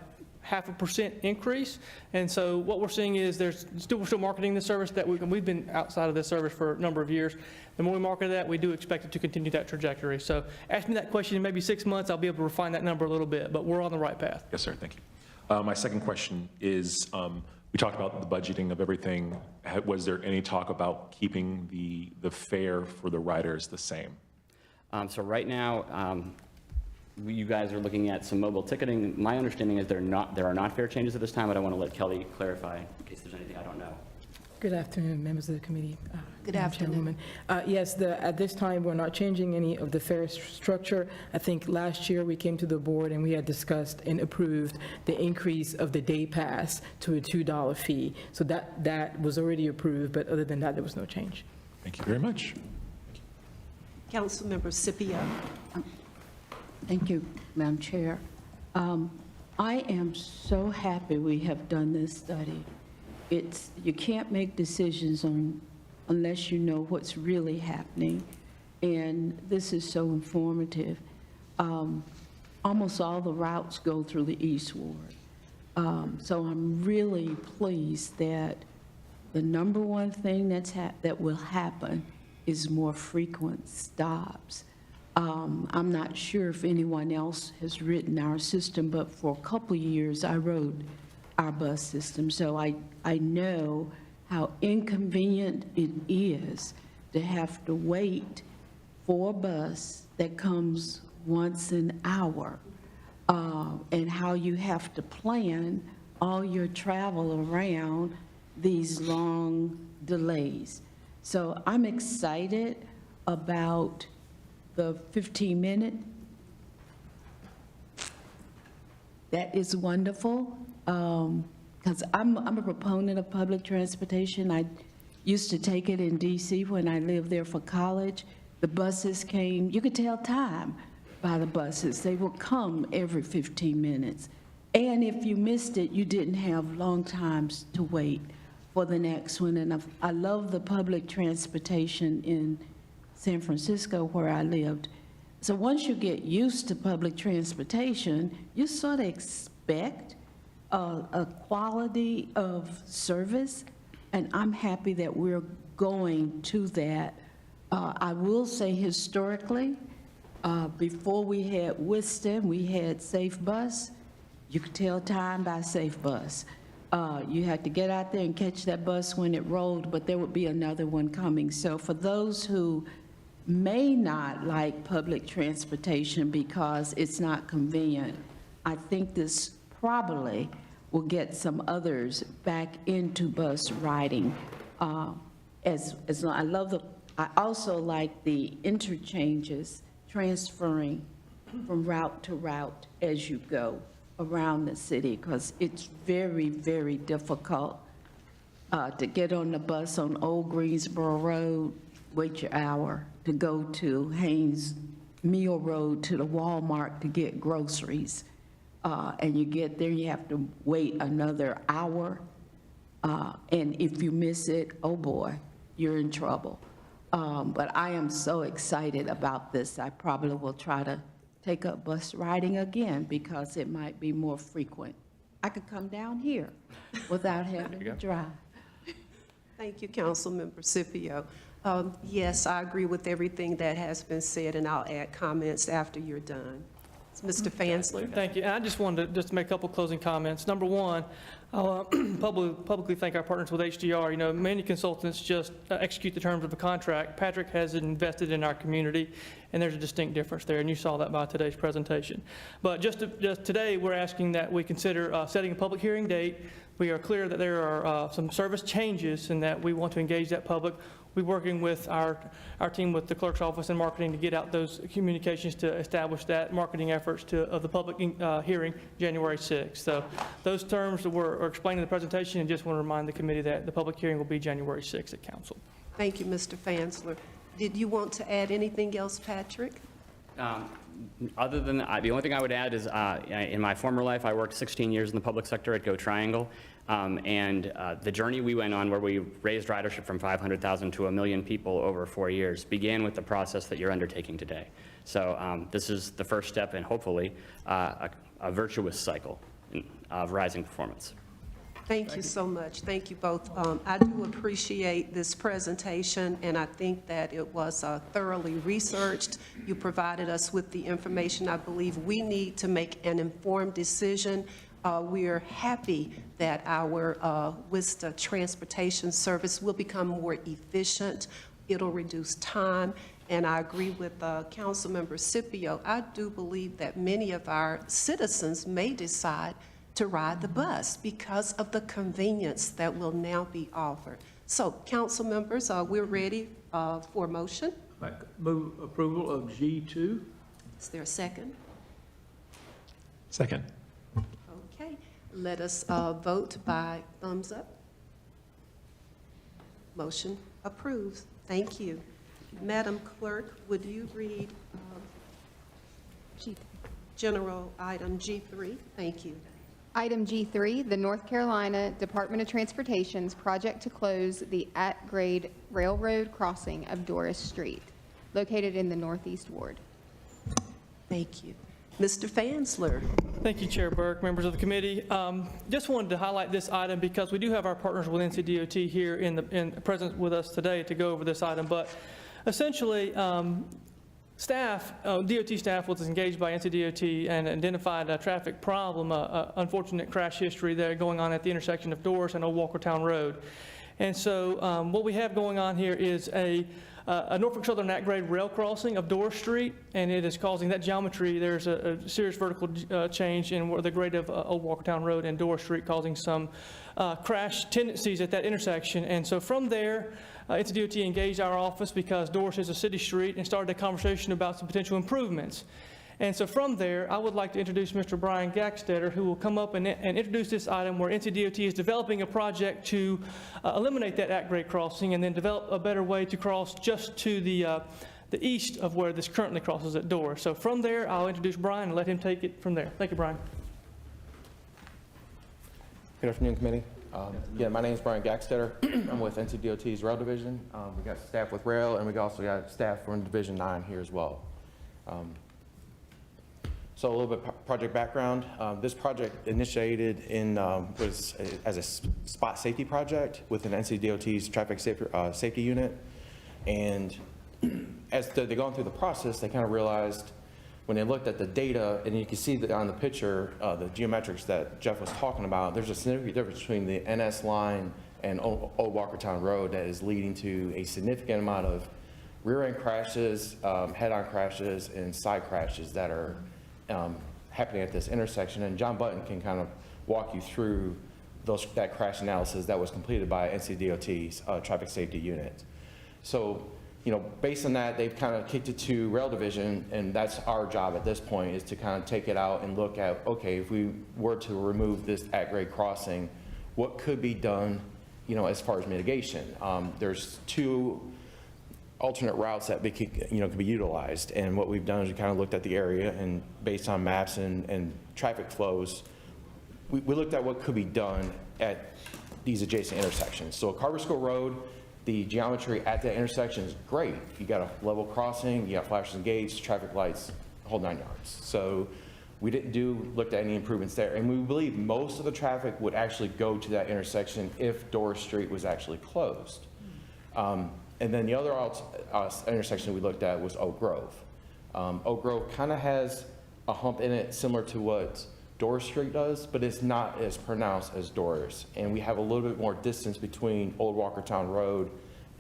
S9: 0.5% increase. And so what we're seeing is we're still marketing the service that we've been outside of this service for a number of years. The more we market that, we do expect it to continue that trajectory. So ask me that question in maybe 6 months, I'll be able to refine that number a little bit, but we're on the right path.
S11: Yes, sir. Thank you. My second question is, we talked about the budgeting of everything. Was there any talk about keeping the fare for the riders the same?
S10: So right now, you guys are looking at some mobile ticketing. My understanding is there are not fare changes at this time, but I want to let Kelly clarify in case there's anything I don't know.
S12: Good afternoon, members of the committee.
S1: Good
S12: Madam
S1: afternoon.
S12: Chairwoman. Yes, at this time, we're not changing any of the fare structure. I think last year we came to the board and we had discussed and approved the increase of the day pass to a $2 fee. So that was already approved, but other than that, there was no change.
S11: Thank you very much.
S1: Councilmember Scipio.
S13: Thank you, Madam Chair. I am so happy we have done this study. You can't make decisions unless you know what's really happening, and this is so informative. Almost all the routes go through the East Ward. So I'm really pleased that the number one thing that will happen is more frequent stops. I'm not sure if anyone else has written our system, but for a couple of years I rode our bus system, so I know how inconvenient it is to have to wait for a bus that comes once an hour, and how you have to plan all your travel around these long delays. So I'm excited about the 15-minute. That is wonderful, because I'm a proponent of public transportation. I used to take it in DC when I lived there for college. The buses came, you could tell time by the buses. They would come every 15 minutes. And if you missed it, you didn't have long times to wait for the next one. And I love the public transportation in San Francisco where I lived. So once you get used to public transportation, you sort of expect a quality of service, and I'm happy that we're going to that. I will say historically, before we had Winston, we had Safe Bus. You could tell time by Safe Bus. You had to get out there and catch that bus when it rolled, but there would be another one coming. So for those who may not like public transportation because it's not convenient, I think this probably will get some others back into bus riding. I also like the interchanges transferring from route to route as you go around the city, because it's very, very difficult to get on the bus on Old Greensboro Road, wait your hour, to go to Haynes Mill Road to the Walmart to get groceries. And you get there, you have to wait another hour. And if you miss it, oh boy, you're in trouble. But I am so excited about this. I probably will try to take up bus riding again because it might be more frequent. I could come down here without having to drive.
S1: Thank you, Councilmember Scipio. Yes, I agree with everything that has been said, and I'll add comments after you're done. Mr. Fansler.
S9: Thank you. And I just wanted to make a couple closing comments. Number one, I'll publicly thank our partners with HDR. You know, many consultants just execute the terms of a contract. Patrick has invested in our community, and there's a distinct difference there, and you saw that by today's presentation. But just today, we're asking that we consider setting a public hearing date. We are clear that there are some service changes and that we want to engage that public. we're working with our team with the clerk's office and marketing to get out those communications to establish that marketing efforts of the public hearing January 6th. So those terms are explained in the presentation, and just want to remind the committee that the public hearing will be January 6th at council.
S1: Thank you, Mr. Fansler. Did you want to add anything else, Patrick?
S10: Other than, the only thing I would add is, in my former life, I worked 16 years in the public sector at Go Triangle, and the journey we went on where we raised ridership from 500,000 to 1 million people over 4 years began with the process that you're undertaking today. So this is the first step in, hopefully, a virtuous cycle of rising performance.
S1: Thank you so much. Thank you both. I do appreciate this presentation, and I think that it was thoroughly researched. You provided us with the information I believe we need to make an informed decision. We are happy that our WISTA transportation service will become more efficient. It'll reduce time, and I agree with Councilmember Scipio. I do believe that many of our citizens may decide to ride the bus because of the convenience that will now be offered. So, council members, we're ready for a motion.
S3: Move approval of G2.
S1: Is there a second?
S11: Second.
S1: Okay, let us vote by thumbs up. Motion approves. Thank you. Madam Clerk, would you read general item G3? Thank you.
S4: Item G3, the North Carolina Department of Transportation's project to close the at-grade railroad crossing of Doris Street, located in the Northeast Ward.
S1: Thank you. Mr. Fansler.
S9: Thank you, Chair Burke, members of the committee. Just wanted to highlight this item because we do have our partners with NCDOT here present with us today to go over this item. But essentially, DOT staff was engaged by NCDOT and identified a traffic problem, unfortunate crash history there going on at the intersection of Doris and Old Walkertown Road. And so what we have going on here is a Norfolk Southern at-grade rail crossing of Doris Street, and it is causing that geometry. There's a serious vertical change in the grade of Old Walkertown Road and Doris Street, causing some crash tendencies at that intersection. And so from there, NCDOT engaged our office because Doris is a city street and started a conversation about some potential improvements. And so from there, I would like to introduce Mr. Brian Gackstetter, who will come up and introduce this item where NCDOT is developing a project to eliminate that at-grade crossing and then develop a better way to cross just to the east of where this currently crosses at Doris. So from there, I'll introduce Brian and let him take it from there. Thank you, Brian.
S14: Good afternoon, committee. Yeah, my name is Brian Gackstetter. I'm with NCDOT's Rail Division. We got staff with Rail, and we also got staff from Division 9 here as well. So a little bit project background. This project initiated was as a spot safety project within NCDOT's traffic safety unit. And as they're going through the process, they kind of realized when they looked at the data, and you can see that on the picture, the geometrics that Jeff was talking about, there's a significant difference between the NS line and Old Walkertown Road that is leading to a significant amount of rear-end crashes, head-on crashes, and side crashes that are happening at this intersection. And John Button can kind of walk you through that crash analysis that was completed by NCDOT's traffic safety unit. So, based on that, they've kind of kicked it to Rail Division, and that's our job at this point, is to kind of take it out and look at, okay, if we were to remove this at-grade crossing, what could be done, as far as mitigation? There's two alternate routes that could be utilized, and what we've done is we kind of looked at the area, and based on maps and traffic flows, we looked at what could be done at these adjacent intersections. So Carver School Road, the geometry at that intersection is great. You got a level crossing, you got flashers and gates, traffic lights, whole 9 yards. So we looked at any improvements there, and we believe most of the traffic would actually go to that intersection if Doris Street was actually closed. And then the other intersection we looked at was Oak Grove. Oak Grove kind of has a hump in it similar to what Doris Street does, but it's not as pronounced as Doris. And we have a little bit more distance between Old Walkertown Road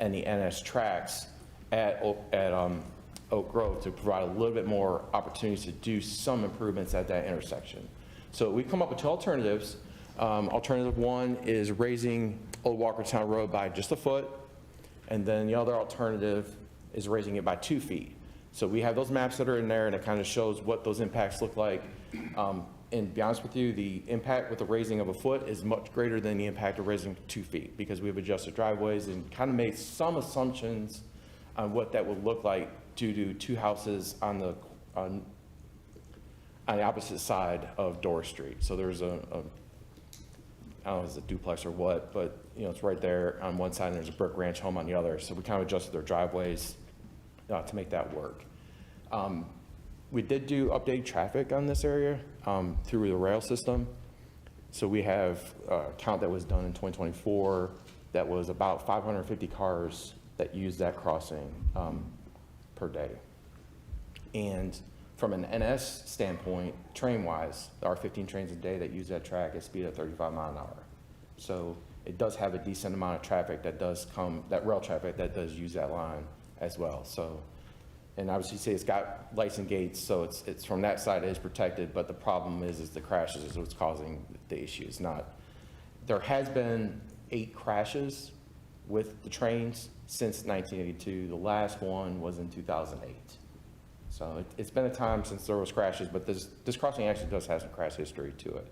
S14: and the NS tracks at Oak Grove to provide a little bit more opportunities to do some improvements at that intersection. So we've come up with 2 alternatives. Alternative 1 is raising Old Walkertown Road by just a foot. And then the other alternative is raising it by 2 feet. So we have those maps that are in there, and it kind of shows what those impacts look like. And to be honest with you, the impact with the raising of a foot is much greater than the impact of raising 2 feet, because we've adjusted driveways and kind of made some assumptions on what that would look like due to 2 houses on the opposite side of Dorr Street. So there's I don't know if it's a duplex or what, but it's right there on one side and there's a brick ranch home on the other. So we kind of adjusted their driveways to make that work. We did do updated traffic on this area through the rail system. So we have a count that was done in 2024 that was about 550 cars that used that crossing per day. And from an NS standpoint, train-wise, there are 15 trains a day that use that track at speed of 35 miles an hour. So it does have a decent amount of traffic that does come, that rail traffic that does use that line as well. So, and obviously, say it's got lights and gates, so it's from that side it is protected. But the problem is the crashes is what's causing the issue. It's not. There has been 8 crashes with the trains since 1982. The last one was in 2008. So it's been a time since there was crashes, but this crossing actually does have some crash history to it.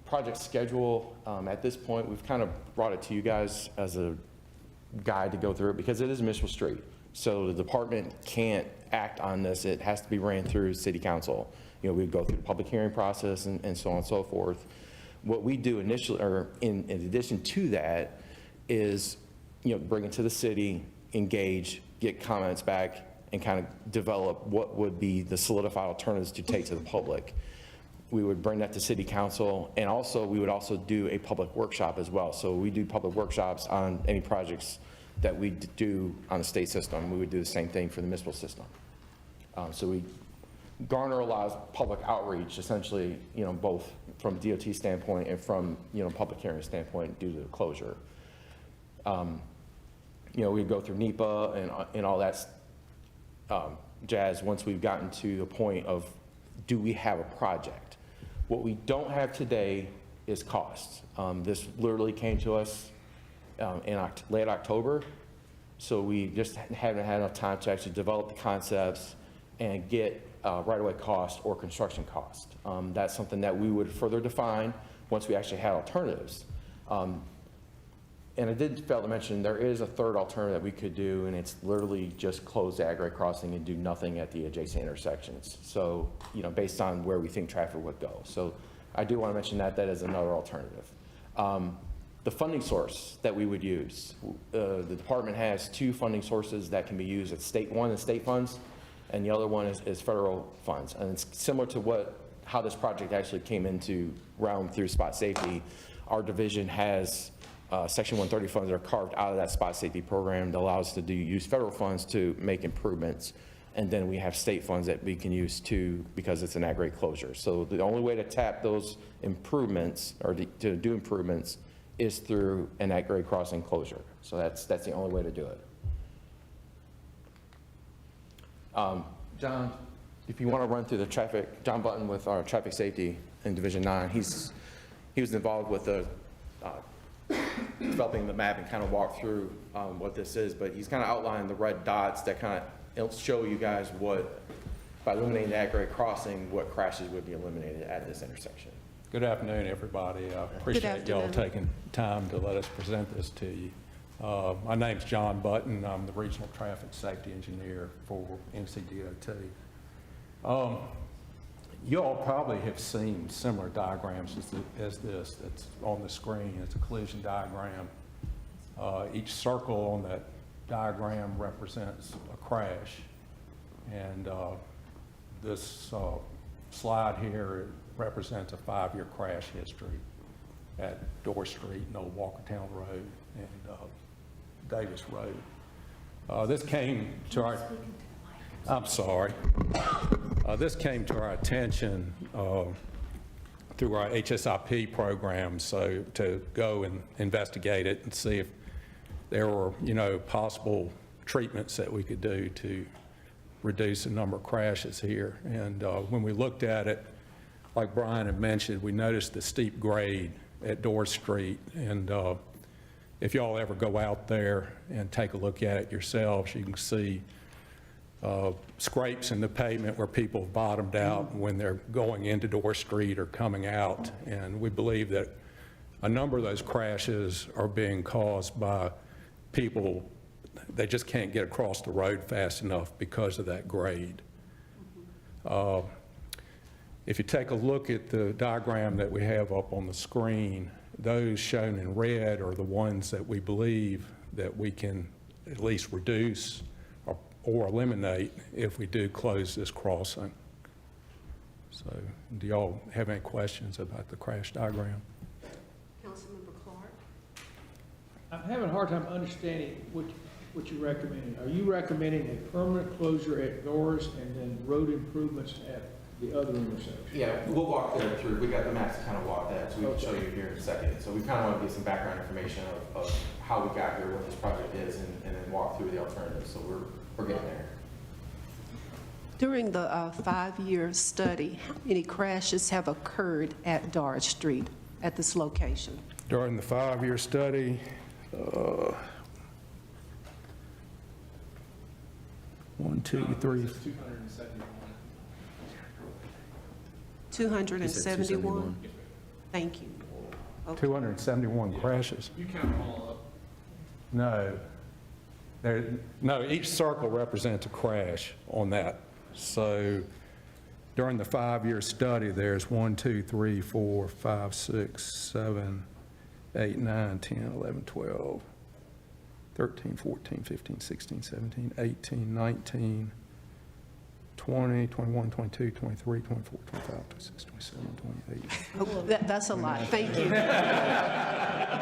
S14: Project schedule, at this point, we've kind of brought it to you guys as a guide to go through it because it is a municipal street. So the department can't act on this. It has to be ran through city council. We go through the public hearing process and so on and so forth. What we do initially, or in addition to that, is bring it to the city, engage, get comments back, and kind of develop what would be the solidified alternatives to take to the public. We would bring that to city council, and also we would also do a public workshop as well. So we do public workshops on any projects that we do on the state system. We would do the same thing for the municipal system. So we garner a lot of public outreach, essentially, both from DOT standpoint and from, public hearing standpoint due to the closure. We go through NEPA and all that jazz once we've gotten to the point of, do we have a project? What we don't have today is costs. This literally came to us in late October, so we just haven't had enough time to actually develop the concepts and get right-of-way cost or construction cost. That's something that we would further define once we actually had alternatives. And I did fail to mention, there is a third alternative that we could do, and it's literally just close the ag-grade crossing and do nothing at the adjacent intersections. So, based on where we think traffic would go. So I do want to mention that is another alternative. The funding source that we would use, the department has 2 funding sources that can be used at state. One is state funds, and the other one is federal funds. And it's similar to how this project actually came into realm through spot safety. Our division has Section 130 funds that are carved out of that spot safety program that allows us to use federal funds to make improvements. And then we have state funds that we can use too, because it's an ag-grade closure. So the only way to tap those improvements or to do improvements is through an ag-grade crossing closure. So that's the only way to do it. John, if you want to run through the traffic, John Button with our traffic safety in Division 9, he was involved with the developing the map and kind of walk through what this is, but he's kind of outlined the red dots that kind of show you guys by eliminating the ag-grade crossing, what crashes would be eliminated at this intersection.
S15: Good afternoon, everybody. I appreciate y'all taking time to let us present this to you. My name's John Button. I'm the Regional Traffic Safety Engineer for NCDOT. You all probably have seen similar diagrams as this that's on the screen. It's a collision diagram. Each circle on that diagram represents a crash. And this slide here represents a 5-year crash history at Dorr Street and Old Walkertown Road and Davis Road. This came to our... I'm sorry. This came to our attention through our HSIP program, so to go and investigate it and see if there were, possible treatments that we could do to reduce the number of crashes here. And when we looked at it, like Brian had mentioned, we noticed the steep grade at Dorr Street, and if y'all ever go out there and take a look at it yourselves, you can see scrapes in the pavement where people have bottomed out when they're going into Door Street or coming out. And we believe that a number of those crashes are being caused by people, they just can't get across the road fast enough because of that grade. If you take a look at the diagram that we have up on the screen, those shown in red are the ones that we believe that we can at least reduce or eliminate if we do close this crossing. So do y'all have any questions about the crash diagram?
S1: Councilmember Clark?
S3: I'm having a hard time understanding what you're recommending. Are you recommending a permanent closure at Doors and then road improvements at the other intersection?
S14: Yeah, we'll walk there through. We got the maps to kind of walk that, so we can show you here in a second. So we kind of want to get some background information of how we got here, what this project is, and then walk through the alternatives. So we're getting there.
S1: During the 5-year study, how many crashes have occurred at Dart Street at this location?
S15: During the 5-year study, 1, 2, 3,
S1: 271? Thank you. Okay.
S15: 271 crashes.
S3: You count them all up.
S15: No, each circle represents a crash on that. So during the 5-year study, there's 1, 2, 3, 4, 5, 6, 7, 8, 9, 10, 11, 12, 13, 14, 15, 16, 17, 18, 19, 20, 21, 22, 23, 24, 25, 26, 27, 28.
S1: Oh, that's a lot. Thank you.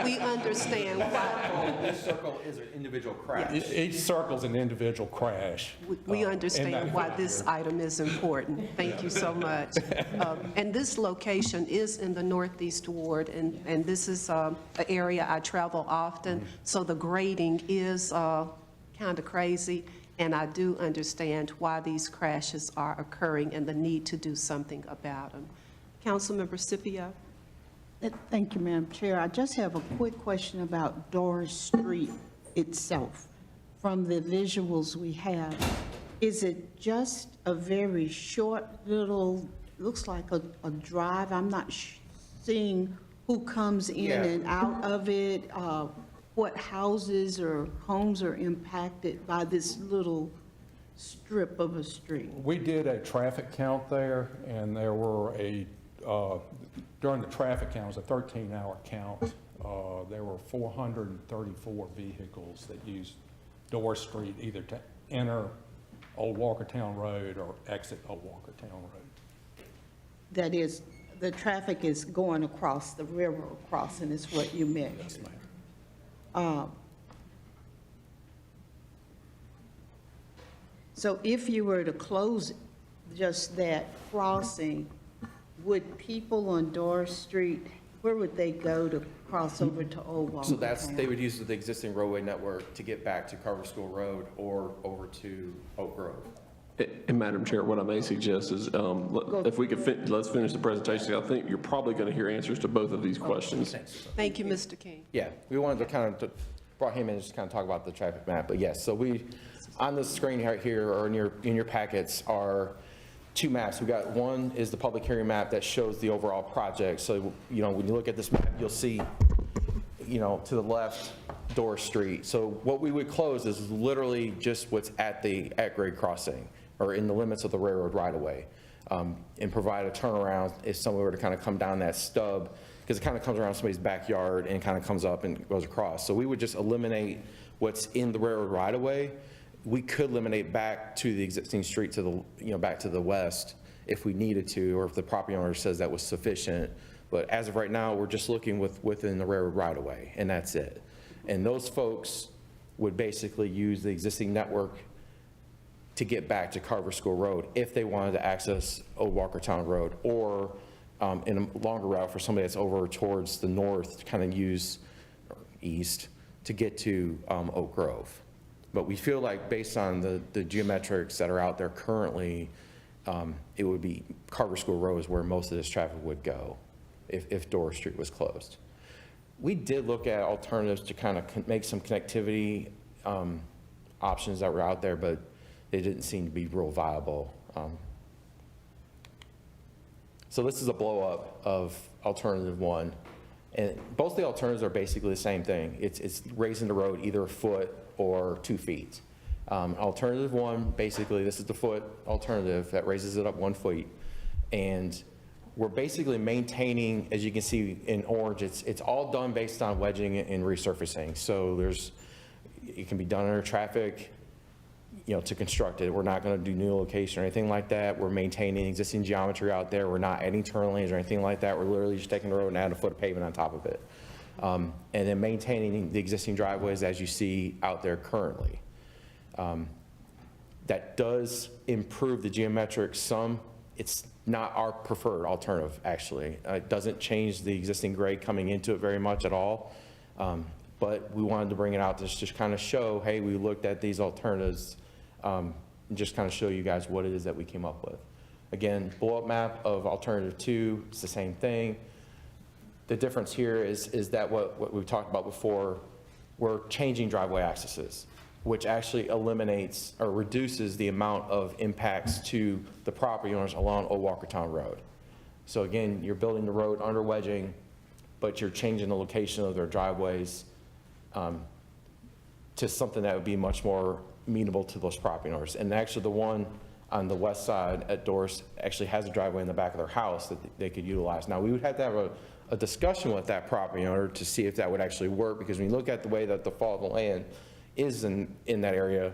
S1: We understand why.
S14: Each circle is an individual crash.
S15: Each circle's an individual crash.
S1: We understand why this item is important. Thank you so much. And this location is in the Northeast Ward, and this is an area I travel often, so the grading is kind of crazy, and I do understand why these crashes are occurring and the need to do something about them. Councilmember Scipio.
S16: Thank you, Madam Chair. I just have a quick question about Doris Street itself. From the visuals we have, is it just a very short little, looks like a drive? I'm not seeing who comes in and out of it, what houses or homes are impacted by this little strip of a street.
S15: We did a traffic count there, and there were during the traffic count, it was a 13-hour count. There were 434 vehicles that used Door Street either to enter Old Walkertown Road or exit Old Walkertown Road.
S16: That is, the traffic is going across the railroad crossing is what you meant.
S15: Yes, ma'am.
S16: So if you were to close just that crossing, would people on Doris Street, where would they go to cross over to Old Walkertown?
S14: So they would use the existing roadway network to get back to Carver School Road or over to Oak Grove.
S5: And Madam Chair, what I may suggest is, if we could, let's finish the presentation. I think you're probably going to hear answers to both of these questions.
S1: Thank you, Mr. King.
S14: Yeah, we wanted to kind of, brought him in and just kind of talk about the traffic map. But yes, so on the screen right here, or in your packets, are two maps. We got, one is the public hearing map that shows the overall project. So, when you look at this map, you'll see, to the left, Doris Street. So what we would close is literally just what's at grade crossing, or in the limits of the railroad right-of-way, and provide a turnaround if someone were to kind of come down that stub, because it kind of comes around somebody's backyard and kind of comes up and goes across. So we would just eliminate what's in the railroad right-of-way. We could eliminate back to the existing street to the, back to the west if we needed to, or if the property owner says that was sufficient. But as of right now, we're just looking within the railroad right-of-way, and that's it. And those folks would basically use the existing network to get back to Carver School Road if they wanted to access Old Walkertown Road, or in a longer route for somebody that's over towards the north to kind of use, or east, to get to Oak Grove. But we feel like based on the geometrics that are out there currently, it would be Carver School Road is where most of this traffic would go if Doris Street was closed. We did look at alternatives to kind of make some connectivity options that were out there, but they didn't seem to be real viable. So this is a blow-up of alternative one. And both the alternatives are basically the same thing. It's raising the road either a foot or 2 feet. Alternative one, basically, this is the foot alternative that raises it up 1 foot. And we're basically maintaining, as you can see in orange, it's all done based on wedging and resurfacing. So it can be done under traffic, to construct it. We're not going to do new location or anything like that. We're maintaining existing geometry out there. We're not adding turn lanes or anything like that. We're literally just taking the road and adding a foot of pavement on top of it. And then maintaining the existing driveways as you see out there currently. That does improve the geometric some. It's not our preferred alternative, actually. It doesn't change the existing grade coming into it very much at all. But we wanted to bring it out to just kind of show, hey, we looked at these alternatives, and just kind of show you guys what it is that we came up with. Again, blow-up map of alternative 2, it's the same thing. The difference here is that what we've talked about before, we're changing driveway accesses, which actually eliminates or reduces the amount of impacts to the property owners along Old Walkertown Road. So again, you're building the road under wedging, but you're changing the location of their driveways to something that would be much more amenable to those property owners. And actually the one on the west side at Dorst actually has a driveway in the back of their house that they could utilize. Now we would have to have a discussion with that property owner to see if that would actually work, because when you look at the way that the fall of the land is in that area,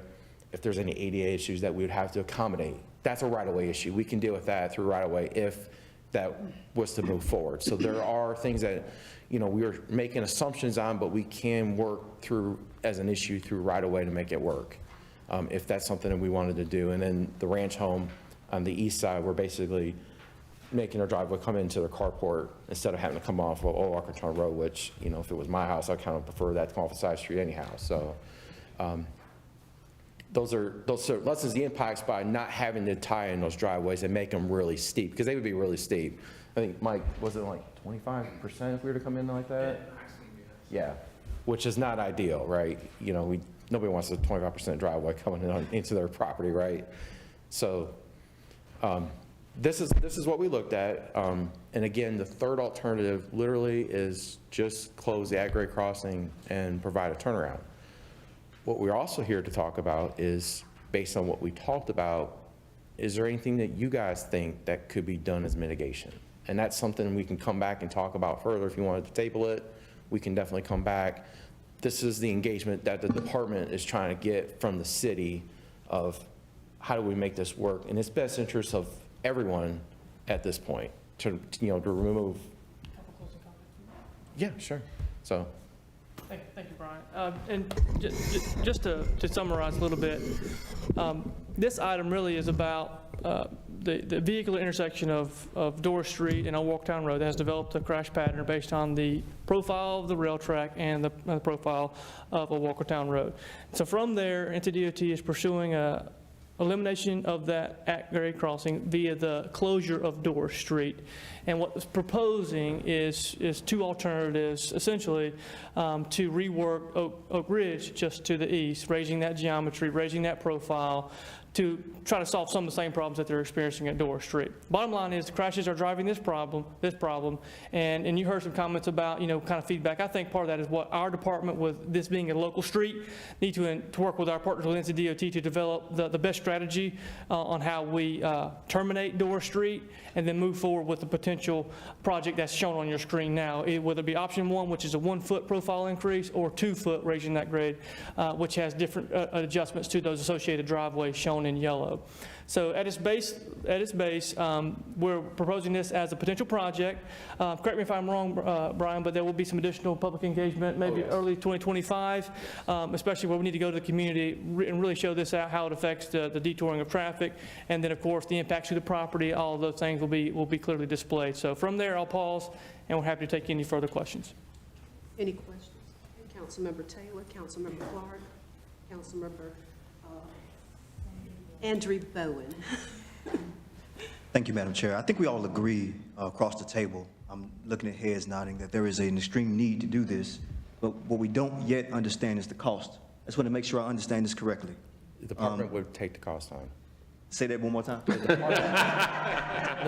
S14: if there's any ADA issues that we would have to accommodate. That's a right-of-way issue. We can deal with that through right-of-way if that was to move forward. So there are things that, we are making assumptions on, but we can work through as an issue through right-of-way to make it work, if that's something that we wanted to do. And then the ranch home on the east side, we're basically making our driveway come into their carport instead of having to come off of Old Walkertown Road, which, if it was my house, I kind of prefer that to come off a side street anyhow. So those lessens the impacts by not having to tie in those driveways and make them really steep, because they would be really steep. I think, Mike, was it like 25% if we were to come in like that? Yeah, which is not ideal, right? Nobody wants a 25% driveway coming into their property, right? So this is what we looked at. And again, the third alternative literally is just close the at-grade crossing and provide a turnaround. What we're also here to talk about is, based on what we talked about, is there anything that you guys think that could be done as mitigation? And that's something we can come back and talk about further. If you wanted to table it, we can definitely come back. This is the engagement that the department is trying to get from the city of how do we make this work in its best interest of everyone at this point to remove. Yeah, sure. So.
S9: Thank you, Brian. And just to summarize a little bit, this item really is about the vehicular intersection of Dorr Street and Old Walkertown Road that has developed a crash pattern based on the profile of the rail track and the profile of Old Walkertown Road. So from there, NCDOT is pursuing elimination of that at-grade crossing via the closure of Dorr Street. And what it's proposing is 2 alternatives, essentially, to rework Oak Ridge just to the east, raising that geometry, raising that profile, to try to solve some of the same problems that they're experiencing at Dorr Street. Bottom line is the crashes are driving this problem, and you heard some comments about, kind of feedback. I think part of that is what our department, with this being a local street, need to work with our partners with NCDOT to develop the best strategy on how we terminate Dorr Street and then move forward with the potential project that's shown on your screen now, whether it be option 1, which is a 1-foot profile increase, or 2-foot raising that grade, which has different adjustments to those associated driveways shown in yellow. So at its base, we're proposing this as a potential project. Correct me if I'm wrong, Brian, but there will be some additional public engagement, maybe early 2025, especially where we need to go to the community and really show this out, how it affects the detouring of traffic, and then of course the impacts to the property. All of those things will be clearly displayed. So from there, I'll pause, and we're happy to take any further questions.
S1: Any questions? Councilmember Taylor, Councilmember Clark, Councilmember Andrew Bowen.
S2: Thank you, Madam Chair. I think we all agree across the table I'm looking at heads nodding, that there is an extreme need to do this, but what we don't yet understand is the cost. I just want to make sure I understand this correctly.
S14: The department would take the cost on.
S2: Say that one more time.
S14: The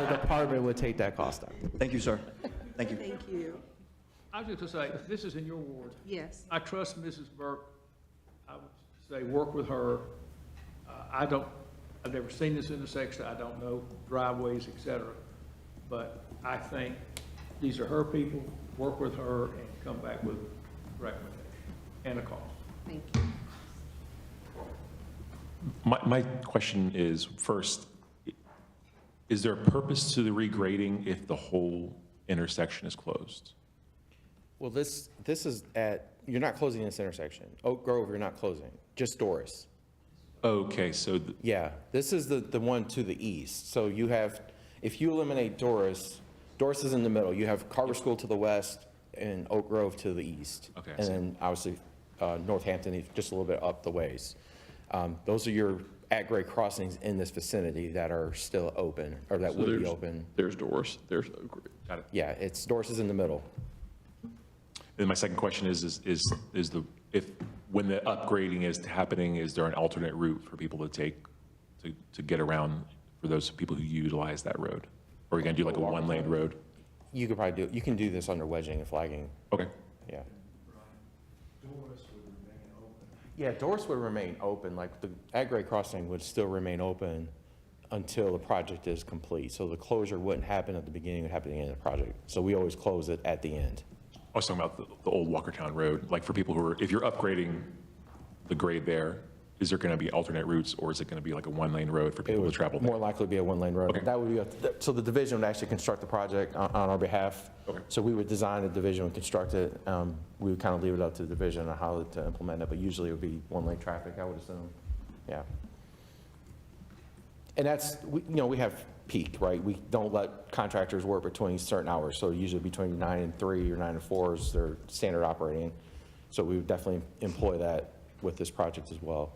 S14: department would take that cost on.
S2: Thank you, sir. Thank you.
S1: Thank you.
S3: I was just going to say, if this is in your ward,
S1: Yes.
S3: I trust Mrs. Burke. I would say work with her. I've never seen this intersection. I don't know driveways, et cetera. But I think these are her people. Work with her and come back with a recommendation and a cost.
S1: Thank you.
S11: My question is, first, is there a purpose to the regrading if the whole intersection is closed?
S14: Well, this is you're not closing this intersection. Oak Grove, you're not closing, just Doris.
S11: Okay, so,
S14: Yeah, this is the one to the east. So you have, if you eliminate Doris, Doris is in the middle. You have Carver School to the west and Oak Grove to the east.
S11: Okay, I
S14: And
S11: see.
S14: then obviously Northampton, just a little bit up the ways. Those are your at-grade crossings in this vicinity that are still open, or that
S5: So
S14: would be
S5: there's-
S14: open.
S5: There's Doris, there's Oak Grove.
S11: got it.
S14: Yeah, Doris is in the middle.
S11: And my second question is when the upgrading is happening, is there an alternate route for people to take to get around for those people who utilize that road? Or are you going to do like a one-lane road?
S14: You could probably you can do this under wedging and flagging,
S11: Okay.
S14: yeah. Yeah, Doris would remain open, like the at-grade crossing would still remain open until the project is complete. So the closure wouldn't happen at the beginning, it would happen at the end of the project. So we always close it at the end.
S11: I was talking about the old Walkertown Road, like for people who are, if you're upgrading the grade there, is there going to be alternate routes, or is it going to be like a one-lane road for
S14: It
S11: people to
S14: would
S11: travel
S14: more
S11: there?
S14: likely be a one-lane road.
S11: Okay.
S14: That would be, so the division would actually construct the project on our behalf.
S11: Okay.
S14: So we would design the division and construct it. We would kind of leave it up to the division on how to implement it, but usually it would be one-lane traffic, I would assume. Yeah. And that's, we have peak, right? We don't let contractors work between certain hours, so usually between 9 and 3 or 9 and 4 is their standard operating. So we would definitely employ that with this project as well.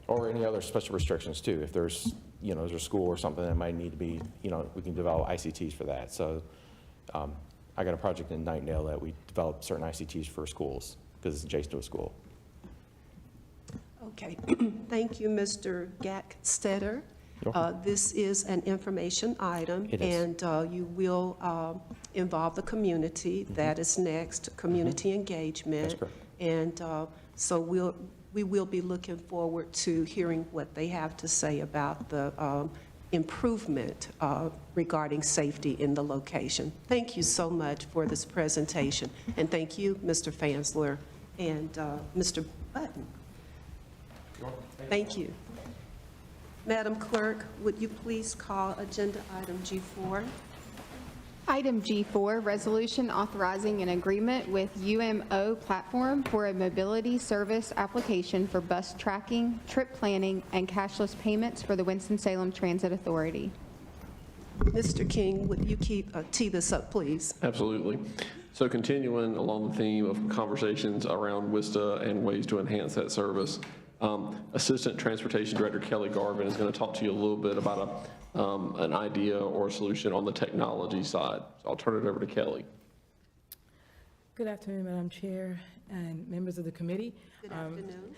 S14: Or any other special restrictions too. If there's, there's a school or something that might need to be, we can develop ICTs for that. So I got a project in Nightdale that we developed certain ICTs for schools because it's adjacent to a school.
S1: Okay. Thank you, Mr. Gackstetter.
S14: You're welcome.
S1: This is an information item.
S14: It is.
S1: And you will involve the community. That is next, community engagement.
S14: That's correct.
S1: And so we will be looking forward to hearing what they have to say about the improvement regarding safety in the location. Thank you so much for this presentation. And thank you, Mr. Fansler and Mr. Button. Thank you. Madam Clerk, would you please call agenda item G4?
S4: Item G4, resolution authorizing an agreement with UMO Platform for a mobility service application for bus tracking, trip planning, and cashless payments for the Winston-Salem Transit Authority.
S1: Mr. King, would you tee this up, please?
S5: Absolutely. So continuing along the theme of conversations around WISTA and ways to enhance that service, Assistant Transportation Director Kelly Garvin is going to talk to you a little bit about an idea or a solution on the technology side. So I'll turn it over to Kelly.
S12: Good afternoon, Madam Chair and members of the committee.
S1: Good afternoon.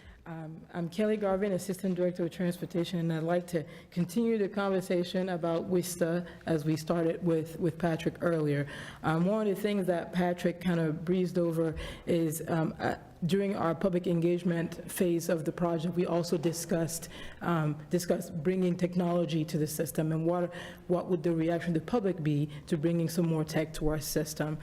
S12: I'm Kelly Garvin, Assistant Director of Transportation, and I'd like to continue the conversation about WISTA as we started with Patrick earlier. One of the things that Patrick kind of breezed over is during our public engagement phase of the project, we also discussed bringing technology to the system and what would the reaction of the public be to bringing some more tech to our system.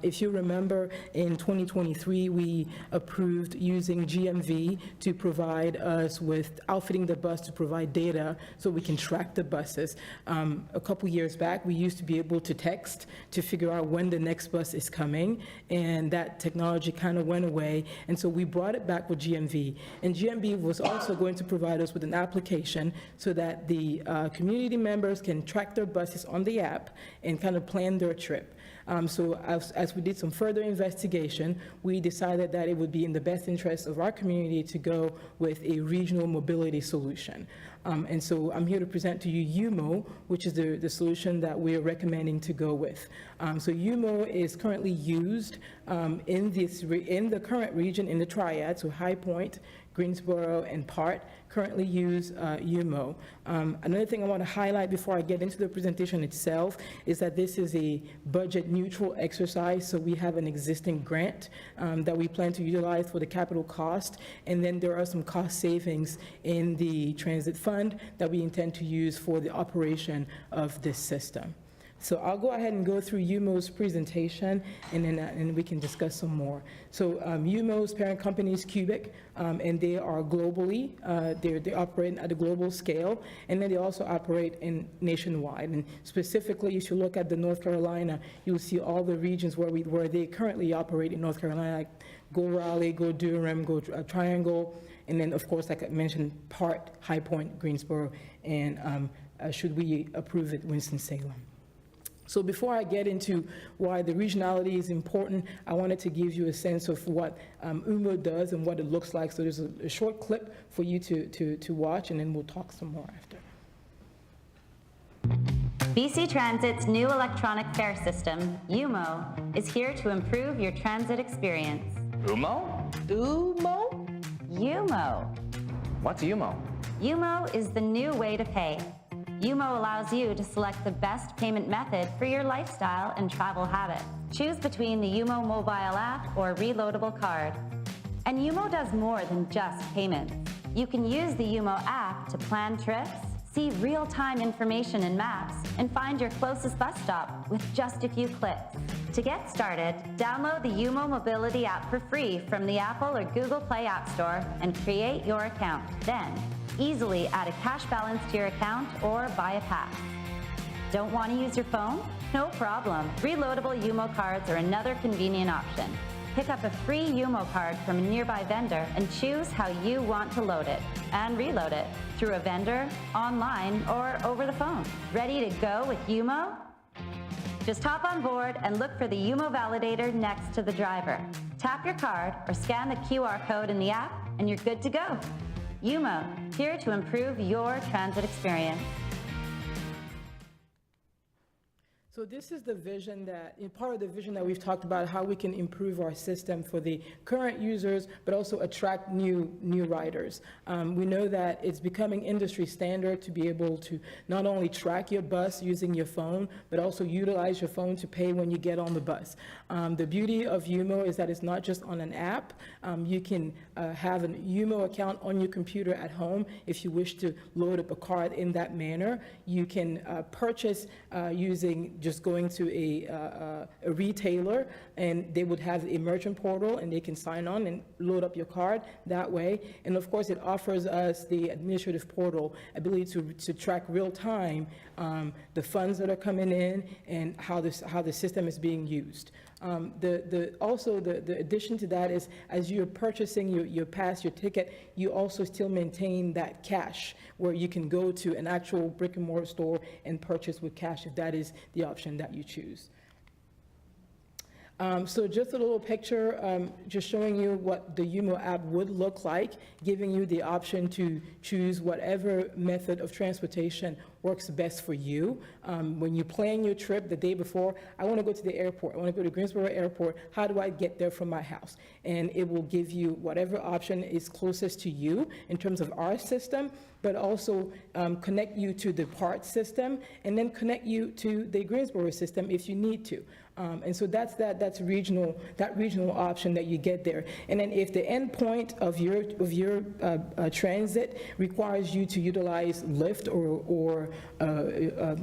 S12: If you remember, in 2023, we approved using GMV to provide us with outfitting the bus to provide data so we can track the buses. A couple years back, we used to be able to text to figure out when the next bus is coming, and that technology kind of went away, and so we brought it back with GMV. And GMV was also going to provide us with an application so that the community members can track their buses on the app and kind of plan their trip. So as we did some further investigation, we decided that it would be in the best interest of our community to go with a regional mobility solution. And so I'm here to present to you UMO, which is the solution that we're recommending to go with. So UMO is currently used in the current region, in the Triad, so High Point, Greensboro, and Part currently use UMO. Another thing I want to highlight before I get into the presentation itself is that this is a budget neutral exercise, so we have an existing grant that we plan to utilize for the capital cost, and then there are some cost savings in the transit fund that we intend to use for the operation of this system. So I'll go ahead and go through UMO's presentation, and then we can discuss some more. So UMO's parent company is Cubic, and they are globally, they operate at a global scale, and then they also operate in nationwide. And specifically, if you look at the North Carolina, you'll see all the regions where they currently operate in North Carolina, like Go Raleigh, Go Durham, Go Triangle, and then, of course, like I mentioned, Part, High Point, Greensboro, and should we approve it, Winston-Salem. So before I get into why the regionality is important, I wanted to give you a sense of what UMO does and what it looks like. So there's a short clip for you to watch, and then we'll talk some more after.
S17: BC Transit's new electronic fare system, UMO, is here to improve your transit experience.
S18: UMO?
S17: UMO? UMO.
S18: What's UMO?
S17: UMO is the new way to pay. UMO allows you to select the best payment method for your lifestyle and travel habits. Choose between the UMO mobile app or reloadable card. And UMO does more than just payments. You can use the UMO app to plan trips, see real-time information in maps, and find your closest bus stop with just a few clicks. To get started, download the UMO Mobility app for free from the Apple or Google Play App Store and create your account. Then, easily add a cash balance to your account or buy a pass. Don't want to use your phone? No problem. Reloadable UMO cards are another convenient option. Pick up a free UMO card from a nearby vendor and choose how you want to load it and reload it through a vendor, online, or over the phone. Ready to go with UMO? Just hop on board and look for the UMO validator next to the driver. Tap your card or scan the QR code in the app and you're good to go. UMO, here to improve your transit experience.
S12: So this is the vision that, part of the vision that we've talked about, how we can improve our system for the current users, but also attract new riders. We know that it's becoming industry standard to be able to not only track your bus using your phone, but also utilize your phone to pay when you get on the bus. The beauty of UMO is that it's not just on an app. You can have an UMO account on your computer at home if you wish to load up a card in that manner. You can purchase using just going to a retailer, and they would have a merchant portal, and they can sign on and load up your card that way. And of course, it offers us the administrative portal ability to track real time the funds that are coming in and how the system is being used. Also, the addition to that is, as you're purchasing your pass, your ticket, you also still maintain that cash, where you can go to an actual brick and mortar store and purchase with cash if that is the option that you choose. So just a little picture, just showing you what the UMO app would look like, giving you the option to choose whatever method of transportation works best for you. When you plan your trip the day before, I want to go to the airport, I want to go to Greensboro Airport, how do I get there from my house? And it will give you whatever option is closest to you in terms of our system, but also connect you to the PART system, and then connect you to the Greensboro system if you need to. And so that's regional option that you get there. And then if the end point of your transit requires you to utilize Lyft or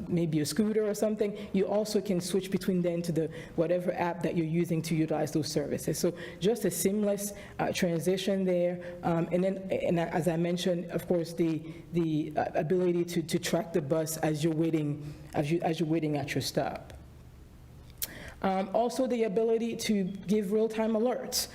S12: maybe a scooter or something, you also can switch between then to the whatever app that you're using to utilize those services. So just a seamless transition there. And as I mentioned, of course, the ability to track the bus as you're waiting at your stop. Also, the ability to give real-time alerts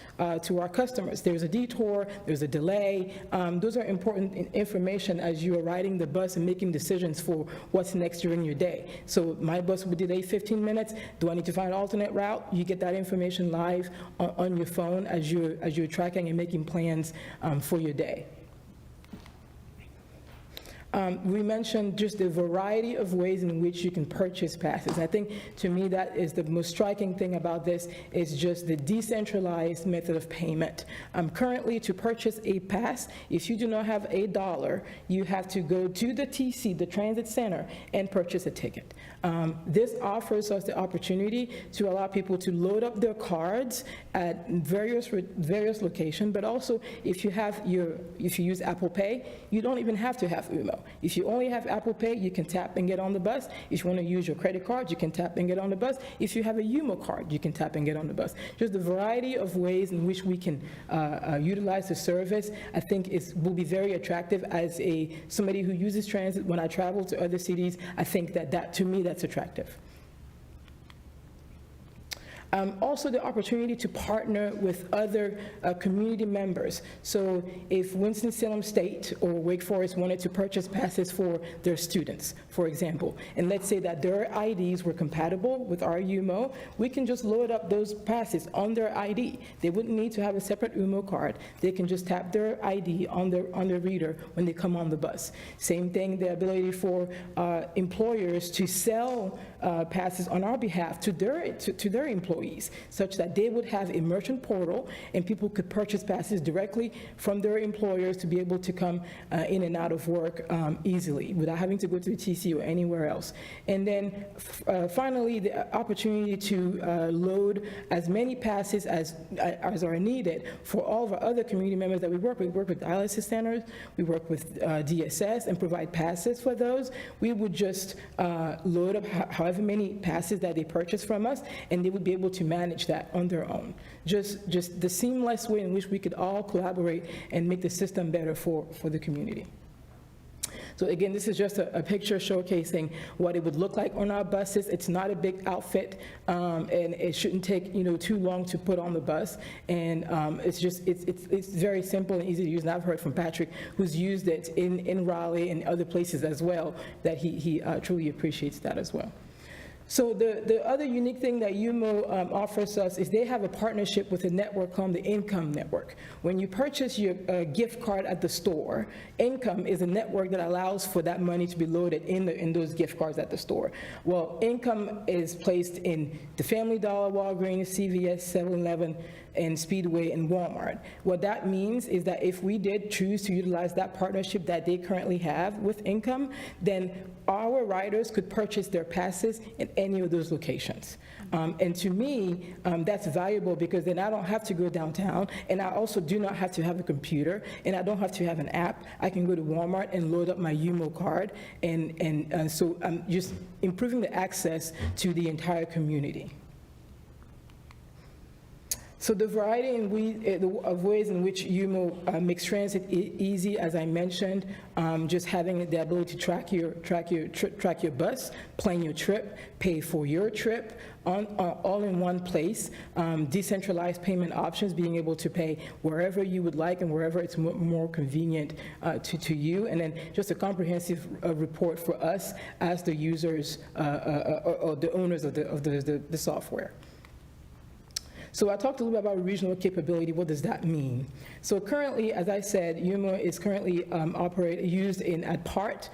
S12: to our customers. There's a detour, there's a delay. Those are important information as you are riding the bus and making decisions for what's next during your day. So my bus will delay 15 minutes. Do I need to find an alternate route? You get that information live on your phone as you're tracking and making plans for your day. We mentioned just the variety of ways in which you can purchase passes. I think, to me, that is the most striking thing about this, is just the decentralized method of payment. Currently, to purchase a pass, if you do not have $1, you have to go to the TC, the transit center, and purchase a ticket. This offers us the opportunity to allow people to load up their cards at various locations, but also if you use Apple Pay, you don't even have to have UMO. If you only have Apple Pay, you can tap and get on the bus. If you want to use your credit card, you can tap and get on the bus. If you have a UMO card, you can tap and get on the bus. Just the variety of ways in which we can utilize the service, I think will be very attractive as somebody who uses transit. When I travel to other cities, I think that to me, that's attractive. Also, the opportunity to partner with other community members. So if Winston-Salem State or Wake Forest wanted to purchase passes for their students, for example, and let's say that their IDs were compatible with our UMO, we can just load up those passes on their ID. They wouldn't need to have a separate UMO card. They can just tap their ID on their reader when they come on the bus. Same thing, the ability for employers to sell passes on our behalf to their employees, such that they would have a merchant portal and people could purchase passes directly from their employers to be able to come in and out of work easily without having to go to the TC or anywhere else. And then finally, the opportunity to load as many passes as are needed for all of our other community members that we work with. We work with dialysis centers, we work with DSS and provide passes for those. We would just load up however many passes that they purchase from us, and they would be able to manage that on their own. Just the seamless way in which we could all collaborate and make the system better for the community. So again, this is just a picture showcasing what it would look like on our buses. It's not a big outfit, and it shouldn't take too long to put on the bus. And it's very simple and easy to use. And I've heard from Patrick, who's used it in Raleigh and other places as well, that he truly appreciates that as well. So the other unique thing that UMO offers us is they have a partnership with a network called the Income Network. When you purchase your gift card at the store, Income is a network that allows for that money to be loaded in those gift cards at the store. Well, Income is placed in the Family Dollar, Walgreens, CVS, 7-Eleven, and Speedway and Walmart. What that means is that if we did choose to utilize that partnership that they currently have with Income, then our riders could purchase their passes in any of those locations. And to me, that's valuable because then I don't have to go downtown, and I also do not have to have a computer, and I don't have to have an app. I can go to Walmart and load up my UMO card, and so I'm just improving the access to the entire community. So the variety of ways in which UMO makes transit easy, as I mentioned, just having the ability to track your bus, plan your trip, pay for your trip, all in one place, decentralized payment options, being able to pay wherever you would like and wherever it's more convenient to you, and then just a comprehensive report for us as the users or the owners of the software. So I talked a little bit about regional capability. What does that mean? So currently, as I said, UMO is currently used at PART,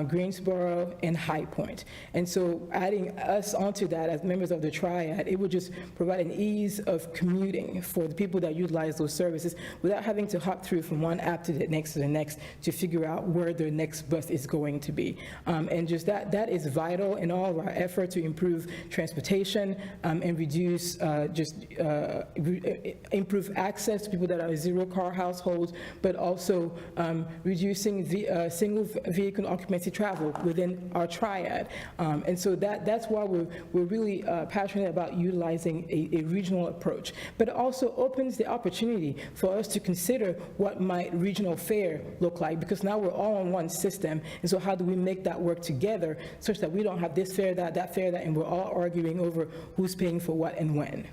S12: Greensboro, and High Point. And so adding us onto that as members of the triad, it would just provide an ease of commuting for the people that utilize those services without having to hop through from one app to the next to figure out where their next bus is going to be. And just that is vital in all of our effort to improve transportation and reduce just improve access to people that are zero-car households, but also reducing single vehicle occupancy travel within our triad. And so that's why we're really passionate about utilizing a regional approach. But it also opens the opportunity for us to consider what might regional fare look like, because now we're all on one system. And so how do we make that work together such that we don't have this fare, that fare, that, and we're all arguing over who's paying for what and when.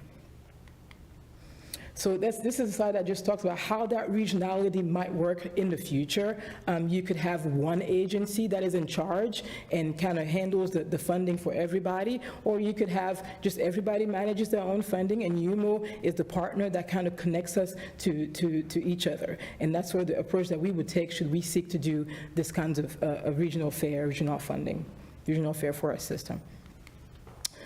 S12: So this is a slide that just talks about how that regionality might work in the future. You could have one agency that is in charge and kind of handles the funding for everybody, or you could have just everybody manages their own funding, and UMO is the partner that kind of connects us to each other. And that's sort of the approach that we would take should we seek to do this kinds of regional fare, regional funding, regional fare for our system.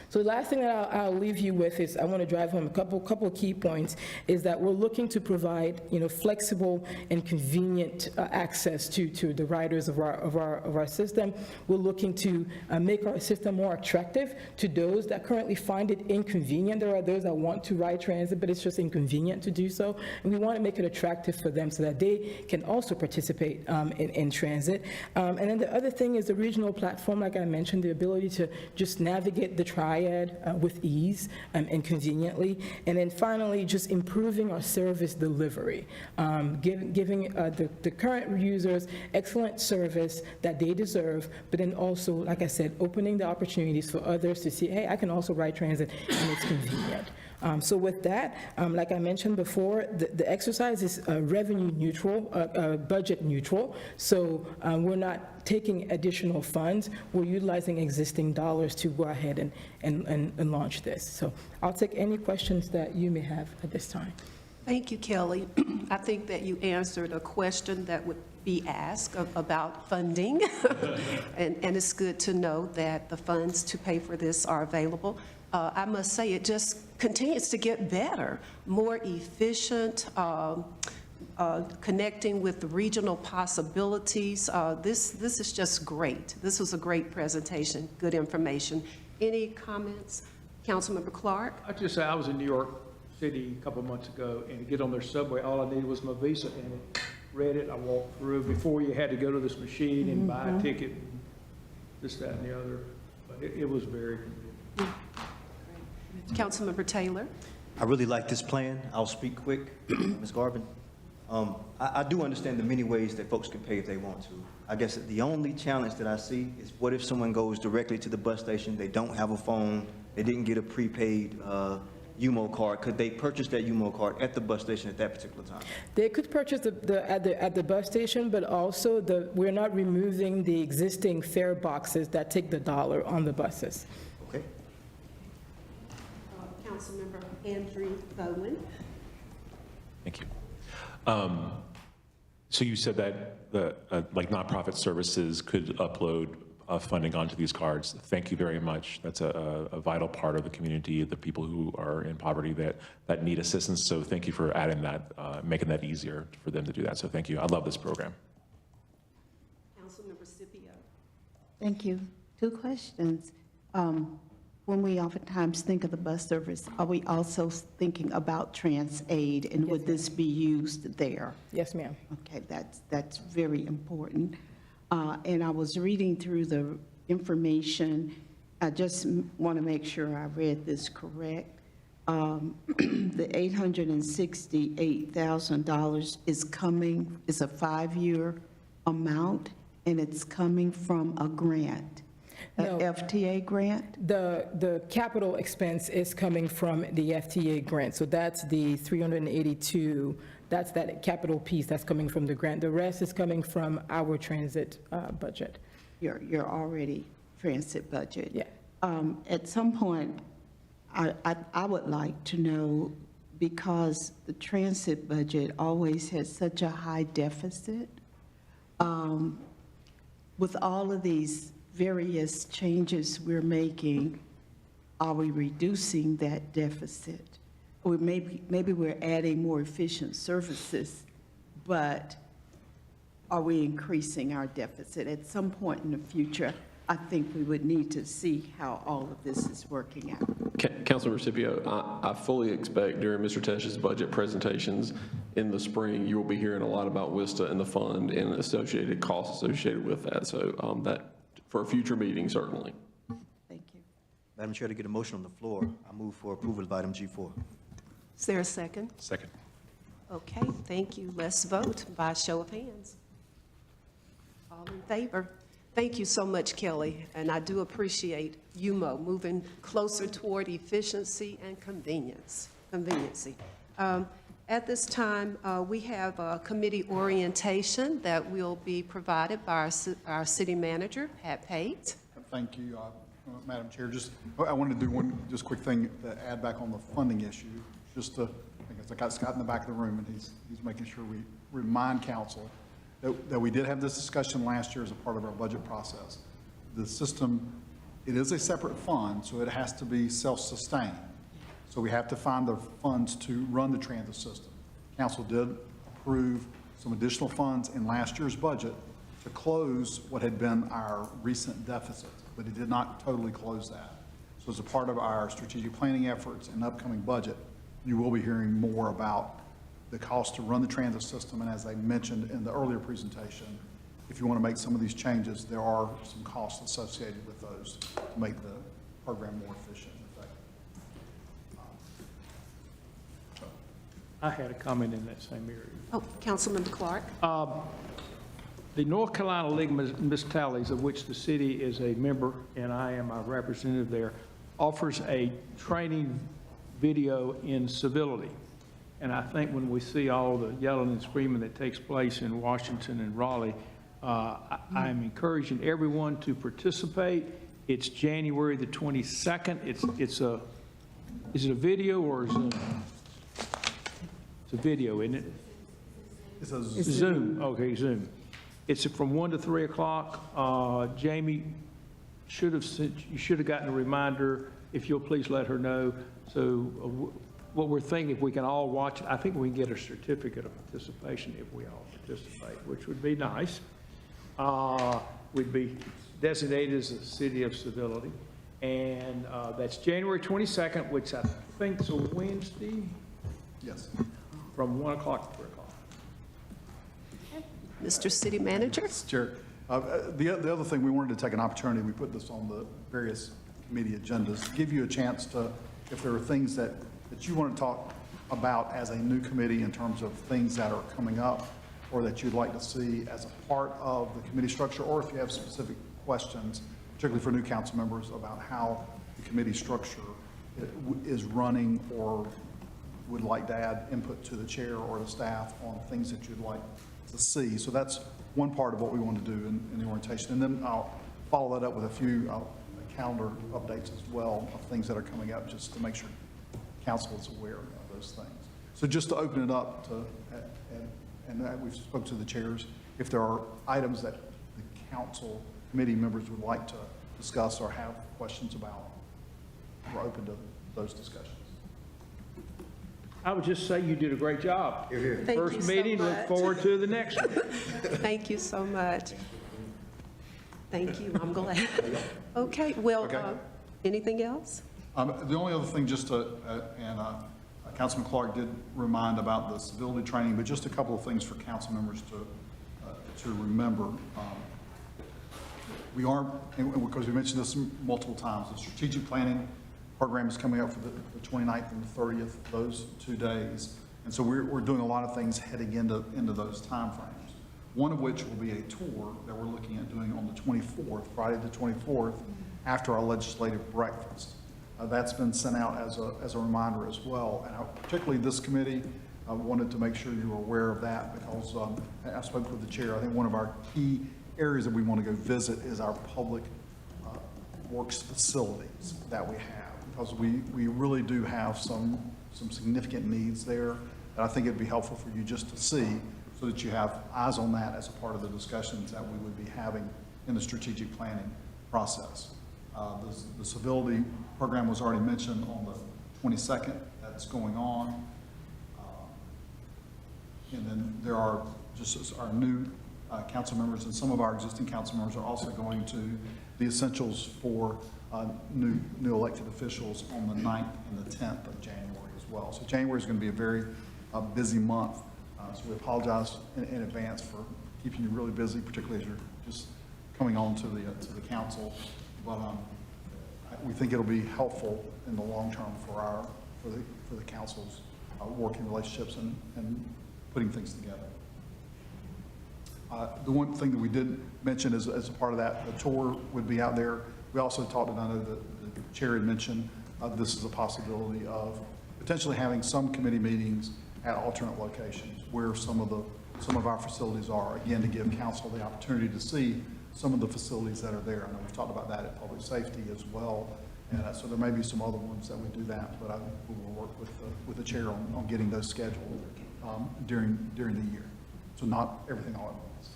S12: So the last thing that I'll leave you with is I want to drive home a couple key points, is that we're looking to provide, flexible and convenient access to the riders of our system. We're looking to make our system more attractive to those that currently find it inconvenient. There are those that want to ride transit, but it's just inconvenient to do so. And we want to make it attractive for them so that they can also participate in transit. And then the other thing is the regional platform, like I mentioned, the ability to just navigate the triad with ease and conveniently. And then finally, just improving our service delivery, giving the current users excellent service that they deserve, but then also, like I said, opening the opportunities for others to see, hey, I can also ride transit and it's convenient. So with that, like I mentioned before, the exercise is revenue neutral, budget neutral. So we're not taking additional funds. We're utilizing existing dollars to go ahead and launch this. So I'll take any questions that you may have at this time.
S1: Thank you, Kelly. I think that you answered a question that would be asked about funding. and it's good to know that the funds to pay for this are available. I must say it just continues to get better, more efficient, connecting with the regional possibilities. This is just great. This was a great presentation, good information. Any comments? Councilmember Clark?
S3: I just say I was in New York City a couple of months ago, and to get on their subway, all I needed was my Visa, and it read it. I walked through. Before, you had to go to this machine and buy a ticket, and this, that, and the other. But it was very convenient.
S1: Councilmember Taylor?
S2: I really like this plan. I'll speak quick, Ms. Garvin. I do understand the many ways that folks can pay if they want to. I guess the only challenge that I see is what if someone goes directly to the bus station, they don't have a phone, they didn't get a prepaid UMO card. Could they purchase that UMO card at the bus station at that particular time?
S12: They could purchase at the bus station, but also we're not removing the existing fare boxes that take the $1 on the buses.
S2: Okay.
S1: Councilmember Andrew Bowen?
S11: Thank you. So you said that like nonprofit services could upload funding onto these cards. Thank you very much. That's a vital part of the community, the people who are in poverty that need assistance. So thank you for adding that, making that easier for them to do that. So thank you. I love this program.
S1: Councilmember Scipio?
S16: Thank you. 2 questions. When we oftentimes think of the bus service, are we also thinking about TransAid, and would this be used there?
S12: Yes, ma'am.
S16: Okay, that's very important. And I was reading through the information. I just want to make sure I read this correct. The $868,000 is a 5-year amount, and it's coming from a grant.
S12: No.
S16: FTA grant?
S12: The capital expense is coming from the FTA grant. So that's the 382, that's that capital piece that's coming from the grant. The rest is coming from our transit budget.
S16: Your already transit budget?
S12: Yeah.
S16: At some point, I would like to know, because the transit budget always has such a high deficit, with all of these various changes we're making, are we reducing that deficit? Or maybe we're adding more efficient services, but are we increasing our deficit? At some point in the future, I think we would need to see how all of this is working out.
S5: Councilmember Scipio, I fully expect during Mr. Tesch's budget presentations in the spring, you will be hearing a lot about WISTA and the fund and associated costs associated with that. So that, for a future meeting, certainly.
S16: Thank you.
S2: Madam Chair, to get a motion on the floor, I move for approval of item G4.
S1: Is there a second?
S11: Second.
S1: Okay, thank you. Let's vote by show of hands. All in favor? Thank you so much, Kelly, and I do appreciate UMO moving closer toward efficiency and conveniency. At this time, we have a committee orientation that will be provided by our city manager, Pat Pate.
S7: Thank you, Madam Chair. I wanted to do one quick thing to add back on the funding issue. Just to, I guess I got Scott in the back of the room, and he's making sure we remind council that we did have this discussion last year as a part of our budget process. The system, it is a separate fund, so it has to be self-sustained. So we have to find the funds to run the transit system. Council did approve some additional funds in last year's budget to close what had been our recent deficit, but it did not totally close that. So as a part of our strategic planning efforts and upcoming budget, you will be hearing more about the cost to run the transit system, and as I mentioned in the earlier presentation, if you want to make some of these changes, there are some costs associated with those to make the program more efficient and effective.
S3: I had a comment in that same area.
S1: Oh, Councilmember Clark.
S3: The North Carolina League of Municipalities, of which the city is a member and I am a representative there, offers a training video in civility. And I think when we see all the yelling and screaming that takes place in Washington and Raleigh, I'm encouraging everyone to participate. It's January the 22nd. Is it a video or a Zoom? It's a video, isn't it?
S7: It's a
S3: Zoom. Okay, Zoom. It's from 1 to 3 o'clock. Jamie you should have gotten a reminder. If you'll please let her know. So what we're thinking, if we can all watch it, I think we can get a certificate of participation if we all participate, which would be nice. We'd be designated as a city of civility. And that's January 22nd, which I think is a Wednesday.
S7: Yes.
S3: From 1 o'clock to 3 o'clock.
S1: Mr. City Manager.
S7: Chair, the other thing, we wanted to take an opportunity, we put this on the various committee agendas, give you a chance to, if there are things that you want to talk about as a new committee in terms of things that are coming up or that you'd like to see as a part of the committee structure, or if you have specific questions, particularly for new council members, about how the committee structure is running, or would like to add input to the chair or the staff on things that you'd like to see. So that's one part of what we want to do in the orientation. And then I'll follow that up with a few calendar updates as well of things that are coming up, just to make sure council is aware of those things. So just to open it up to, and we've spoken to the chairs, if there are items that the council committee members would like to discuss or have questions about, we're open to those discussions.
S3: I would just say you did a great job.
S1: Thank you
S3: First
S1: so
S3: meeting, look
S1: much.
S3: forward to the next one.
S1: Thank you so much. Thank you, I'm glad. Okay, well, anything else?
S7: The only other thing, just to, Councilman Clark did remind about the civility training, but just a couple of things for council members to remember. We are, because we mentioned this multiple times, the strategic planning program is coming up for the 29th and the 30th, those 2 days. And so we're doing a lot of things heading into those timeframes. One of which will be a tour that we're looking at doing on the 24th, Friday the 24th, after our legislative breakfast. That's been sent out as a reminder as well. And particularly this committee, I wanted to make sure you were aware of that, because I spoke with the chair. I think one of our key areas that we want to go visit is our public works facilities that we have, because we really do have some significant needs there. And I think it'd be helpful for you just to see, so that you have eyes on that as a part of the discussions that we would be having in the strategic planning process. The civility program was already mentioned on the 22nd. That's going on. And then there are just our new council members, and some of our existing council members are also going to the essentials for new elected officials on the 9th and the 10th of January as well. So January is going to be a very busy month. So we apologize in advance for keeping you really busy, particularly as you're just coming on to the council. But we think it'll be helpful in the long term for the council's working relationships and putting things together. The one thing that we did mention is, as a part of that, the tour would be out there. We also talked, and I know the chair had mentioned, this is a possibility of potentially having some committee meetings at alternate locations where some of our facilities are, again, to give council the opportunity to see some of the facilities that are there. I know we've talked about that at public safety as well, and so there may be some other ones that we do that, but we will work with the chair on getting those scheduled during the year. So not everything all at once.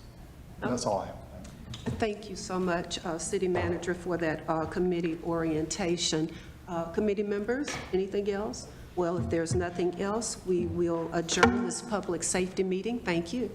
S7: And that's all I have.
S1: Thank you so much, City Manager, for that committee orientation. Committee members, anything else? Well, if there's nothing else, we will adjourn this public safety meeting. Thank you.